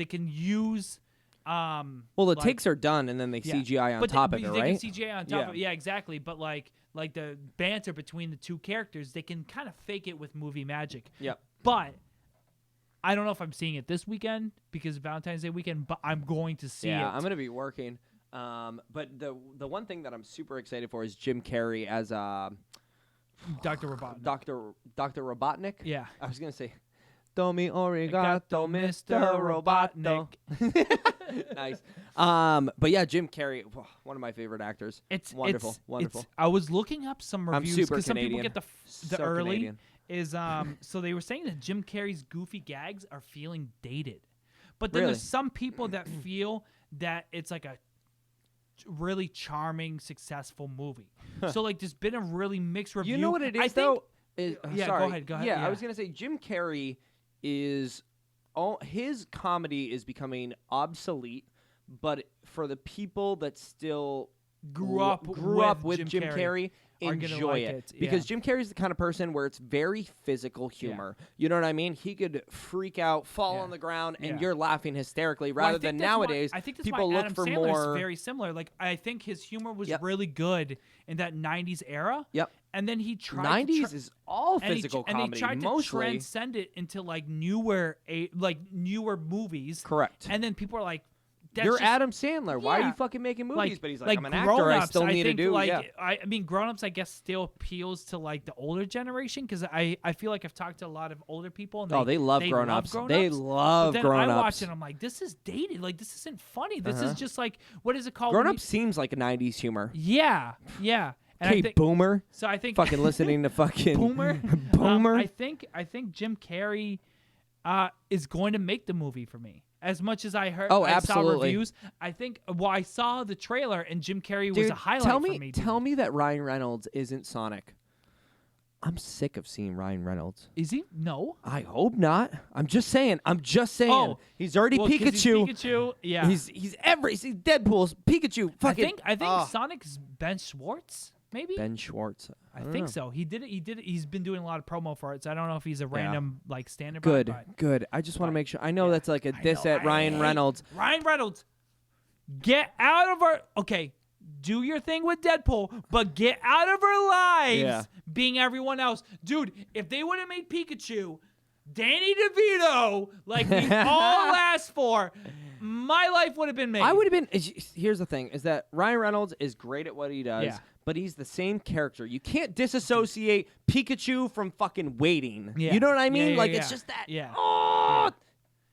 can use. Well, the like- takes are done, and then they yeah. CGI on But top they, of it, they right? can CGI on top Yeah. of it. Yeah, exactly. But like the banter between the two characters, they can kind of fake it with movie magic. Yep. But I don't know if I'm seeing it this weekend because of Valentine's Day weekend, but I'm going to see it. Yeah, I'm gonna be working. But the one thing that I'm super excited for is Jim Carrey as Dr. Robotnik. Dr. Robotnik. Yeah. I was gonna say, Domi Origato, Arigato, Mr. Robotnik. Nice. But yeah, Jim Carrey, one of my favorite actors. It's wonderful, it's- wonderful. I was looking up some I'm reviews super some people Canadian. get the So early Canadian. is so they were saying that Jim Carrey's goofy gags are feeling dated. But then Really? there's some people that feel that it's like a really charming, successful movie. So like there's been a really mixed review. You know what it is I think, though? Yeah, go sorry. ahead, go ahead, Yeah, yeah. I was gonna say Jim Carrey is his comedy is becoming obsolete, but for the people that still Grew up with Jim Carrey are gonna enjoy like it, it, because yeah. Jim Carrey's the kind of person where it's very physical humor. You know what I mean? He could freak out, fall Yeah. on the ground, and Yeah. you're laughing hysterically, Well, I rather think than that's why- nowadays I think that's people why look Adam for Sandler's more. very similar. Like I think his humor was Yep. really good in that '90s era. Yep. And then he tried. 90s to is all and he physical and comedy, they tried to mostly. transcend it into like newer movies. Correct. And then people are like, that's You're just, Adam Sandler. Why are Yeah. you fucking making movies? But he's like, I'm an Grown actor. I Ups, still need to think, do. like, Yeah. I mean, Grown Ups, I guess, still appeals to like the older generation because I feel like I've talked to a lot of older people. And They love Grown Ups. They But love then Grown I Ups. watch it, I'm like, this is dated. Like this isn't funny. This is just like what is it called? Grown when Ups seems like a 90s humor. Yeah. And I Okay, think, boomer. so I think Fucking listening to fucking Boomer. Boomer. I think Jim Carrey is going to make the movie for me. As much as I heard, Oh, I saw absolutely. reviews. I think. Well, I saw the trailer and Jim Carrey was Dude, a highlight tell for me, me. dude. tell me that Ryan Reynolds isn't Sonic. I'm sick of seeing Ryan Reynolds. Is he? No. I hope not. I'm just saying. Oh, He's already well, 'cause Pikachu. He's Pikachu. Yeah. He's Deadpool's Pikachu. Fucking. I think Sonic's Ben Schwartz. Maybe. Ben Schwartz. I think so. He did it. He's been doing a lot of promo for it. So I don't know if he's a random like stand-up. Good, but good. I just want to make sure. I know that's like a diss know, at Ryan hate Reynolds. Ryan Reynolds, get out of our. Okay, do your thing with Deadpool, but get out of our lives Yeah. being everyone else. Dude, if they would have made Pikachu Danny DeVito like we all asked for, my life would have been made. I would have been. Here's the thing: is that Ryan Reynolds is great at what he does, Yeah. but he's the same character. You can't disassociate Pikachu from fucking waiting. Yeah. You know what I mean? Yeah, like yeah. it's just that. Yeah. Oh,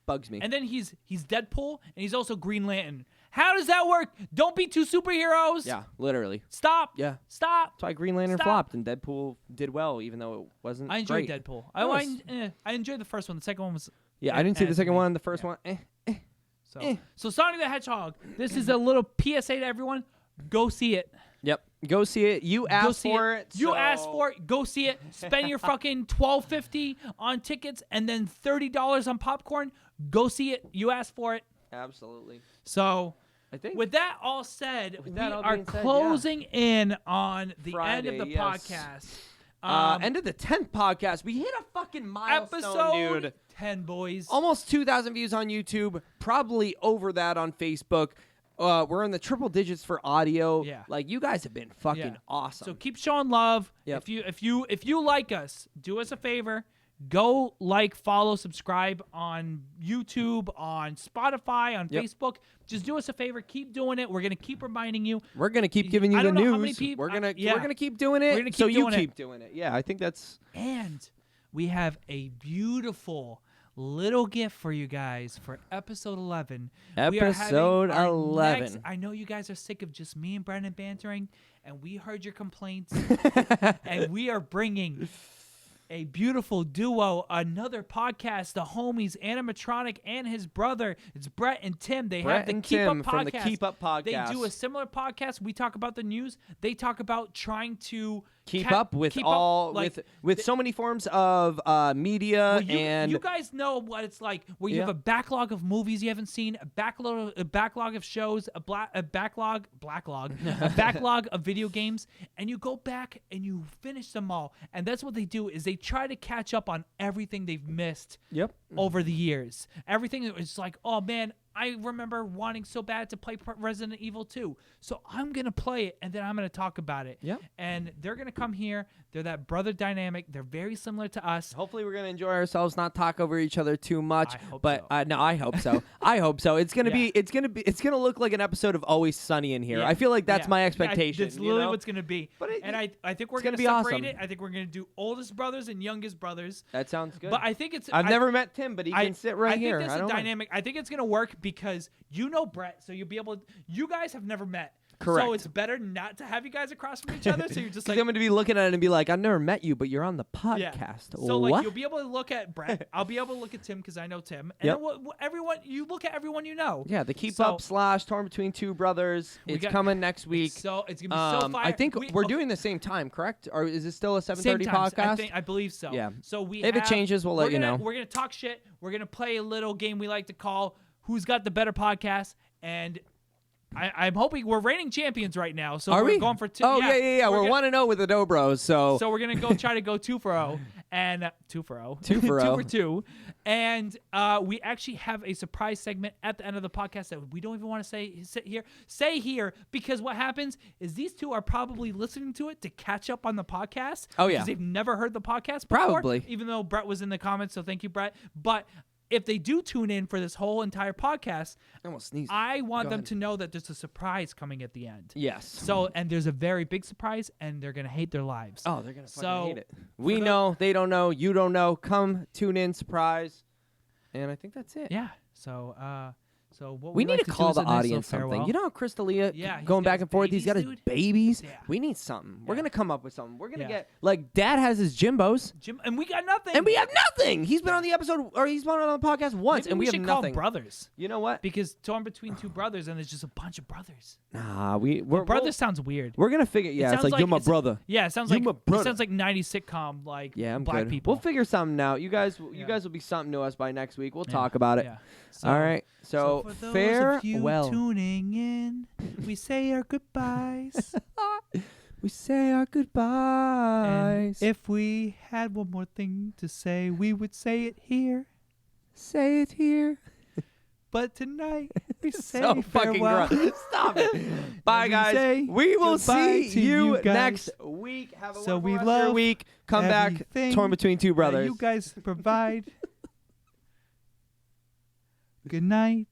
bugs me. And then he's Deadpool and he's also Green Lantern. How does that work? Don't be two superheroes. Yeah, literally. Stop. Yeah. Stop. That's why Green Lantern Stop. flopped and Deadpool did well, even though it wasn't. I enjoyed great. Deadpool. Yes. I enjoyed the first one. The second one was. Yeah, I didn't see the to second me. one. The first one. So Sonic the Hedgehog. This is a little PSA to everyone. Go see it. Yep. Go see it. You Go asked see for it. You so- asked for it. Go see it. Spend your fucking $12.50 on tickets and then $30 on popcorn. Go see it. You asked for it. Absolutely. So I think. With that all said, With we that all are being said, closing in on the Friday, end of the yes. podcast. End of the 10th podcast. We hit a fucking milestone, Episode dude. 10, boys. Almost 2,000 views on YouTube. Probably over that on Facebook. We're in the triple digits for audio. Yeah. Like, you guys have been fucking awesome. So keep showing love. Yep. If you like us, do us a favor. Go like, follow, subscribe on YouTube, on Spotify, on Facebook. Just do us a favor. Keep doing it. We're gonna keep reminding you. We're gonna keep giving you I the don't know news. how many people- we're gonna yeah. we're gonna keep doing it. We're gonna keep so you doing it. keep doing it. Yeah, I think that's. And we have a beautiful little gift for you guys for episode 11. We are having Episode our 11. next- I know you guys are sick of just me and Brendan bantering, and we heard your complaints, and we are bringing a beautiful duo, another podcast, the homies, Animatronic and his brother. It's Brett and Tim. They Brett have the and Keep Tim Up from podcast. the Keep Up podcast. They do a similar podcast. We talk about the news. They talk about trying to Keep up with with so many forms of media and you guys know what it's like where you have a backlog of movies you haven't seen, a backlog of shows, a backlog of video games, and you go back and you finish them all. And that's what they do is they try to catch up on everything they've missed over the years. Everything is like, oh man, I remember wanting so bad to play Resident Evil 2. So I'm going to play it, and then I'm going to talk about it. Yep. And they're going to come here. They're that brother dynamic. They're very similar to us. Hopefully we're going to enjoy ourselves, not talk over each other too much. I hope but so. No, I hope so. I hope so. It's going to be it's going to look like an episode of Always Sunny in here. Yeah. I feel like that's Yeah. my Yeah, expectation. that's literally what's going to be. But I think we're it's going gonna to be separate awesome. it. I think we're going to do oldest brothers and youngest brothers. That sounds good. But I think it's... I've never met Tim, but he can sit right here. I think I that's don't a know. dynamic. I think it's going to work because you know Brett, so you'll be able... You guys have never met. Correct. So it's better not to have you guys across from each other. So you're just like... I'm going to be looking at it and be like, I've never met you, but you're on the podcast. Yeah. So what? like you'll be able to look at Brett. I'll be able to look at Tim because I know Tim. And Yep. then everyone, you look at everyone you know. Yeah, the Keep So- Up / Torn Between Two Brothers. It's coming next week. So it's gonna be so fire. I think we're doing the same time, correct? Or is it still a 7:30 podcast? I believe so. Yeah. So If it changes, we'll let you know. We're gonna talk shit. We're gonna play a little game we like to call "Who's Got the Better Podcast," and I'm hoping we're reigning champions right now. So Are we're we? going for two. Oh yeah. We're 1-0 with the Dobros. So we're gonna go try to go 2 for 0 and 2 for 0. 2 for 0. 2 for 2. And we actually have a surprise segment at the end of the podcast that we don't even want to say here because what happens is these two are probably listening to it to catch up on the podcast. Oh, yeah. Because they've never heard the podcast before. Probably. Even though Brett was in the comments, so thank you, Brett. But if they do tune in for this whole entire podcast, I almost sneezed. I want Go them ahead. to know that there's a surprise coming at the end. Yes. So, and there's a very big surprise, and they're gonna hate their lives. Oh, they're gonna fucking So, hate it. We know, they don't know, you don't know. Come tune in, surprise, and I think that's it. Yeah. So what We we'd need like to call do is the a nice little audience something. farewell. You know how Chris D'Elia Yeah, he's going got back his and forth. He's got his babies, dude. babies. Yeah. We need something. We're Yeah. gonna come up with something. We're gonna Yeah. get like Dad has his Jimbos, Jim, and we got nothing. and we have nothing. He's been on the episode, or he's been on the podcast once, Maybe and we have should call nothing. brothers You know what? because torn between two brothers, and there's just a bunch of brothers. Nah, we're Brothers sounds weird. We're gonna figure. Yeah, it's sounds like you're my it's- brother. Yeah, it sounds You're like my brother. it sounds like 90s sitcom, like Yeah, I'm black good. people. We'll figure something out. You guys will be something to us by next week. We'll talk about it. Yeah. So, All right. So, for those farewell. of you tuning in, we say our goodbyes. We say our And goodbyes. if we had one more thing to say, we would say it here. Say it here. But tonight, we say So fucking farewell. gross. Stop it. Bye, we guys. say We will goodbye see to you you guys. next week. Have a So wonderful we rest of your love week. Come back. everything Torn between two that brothers. you guys provide. Good night.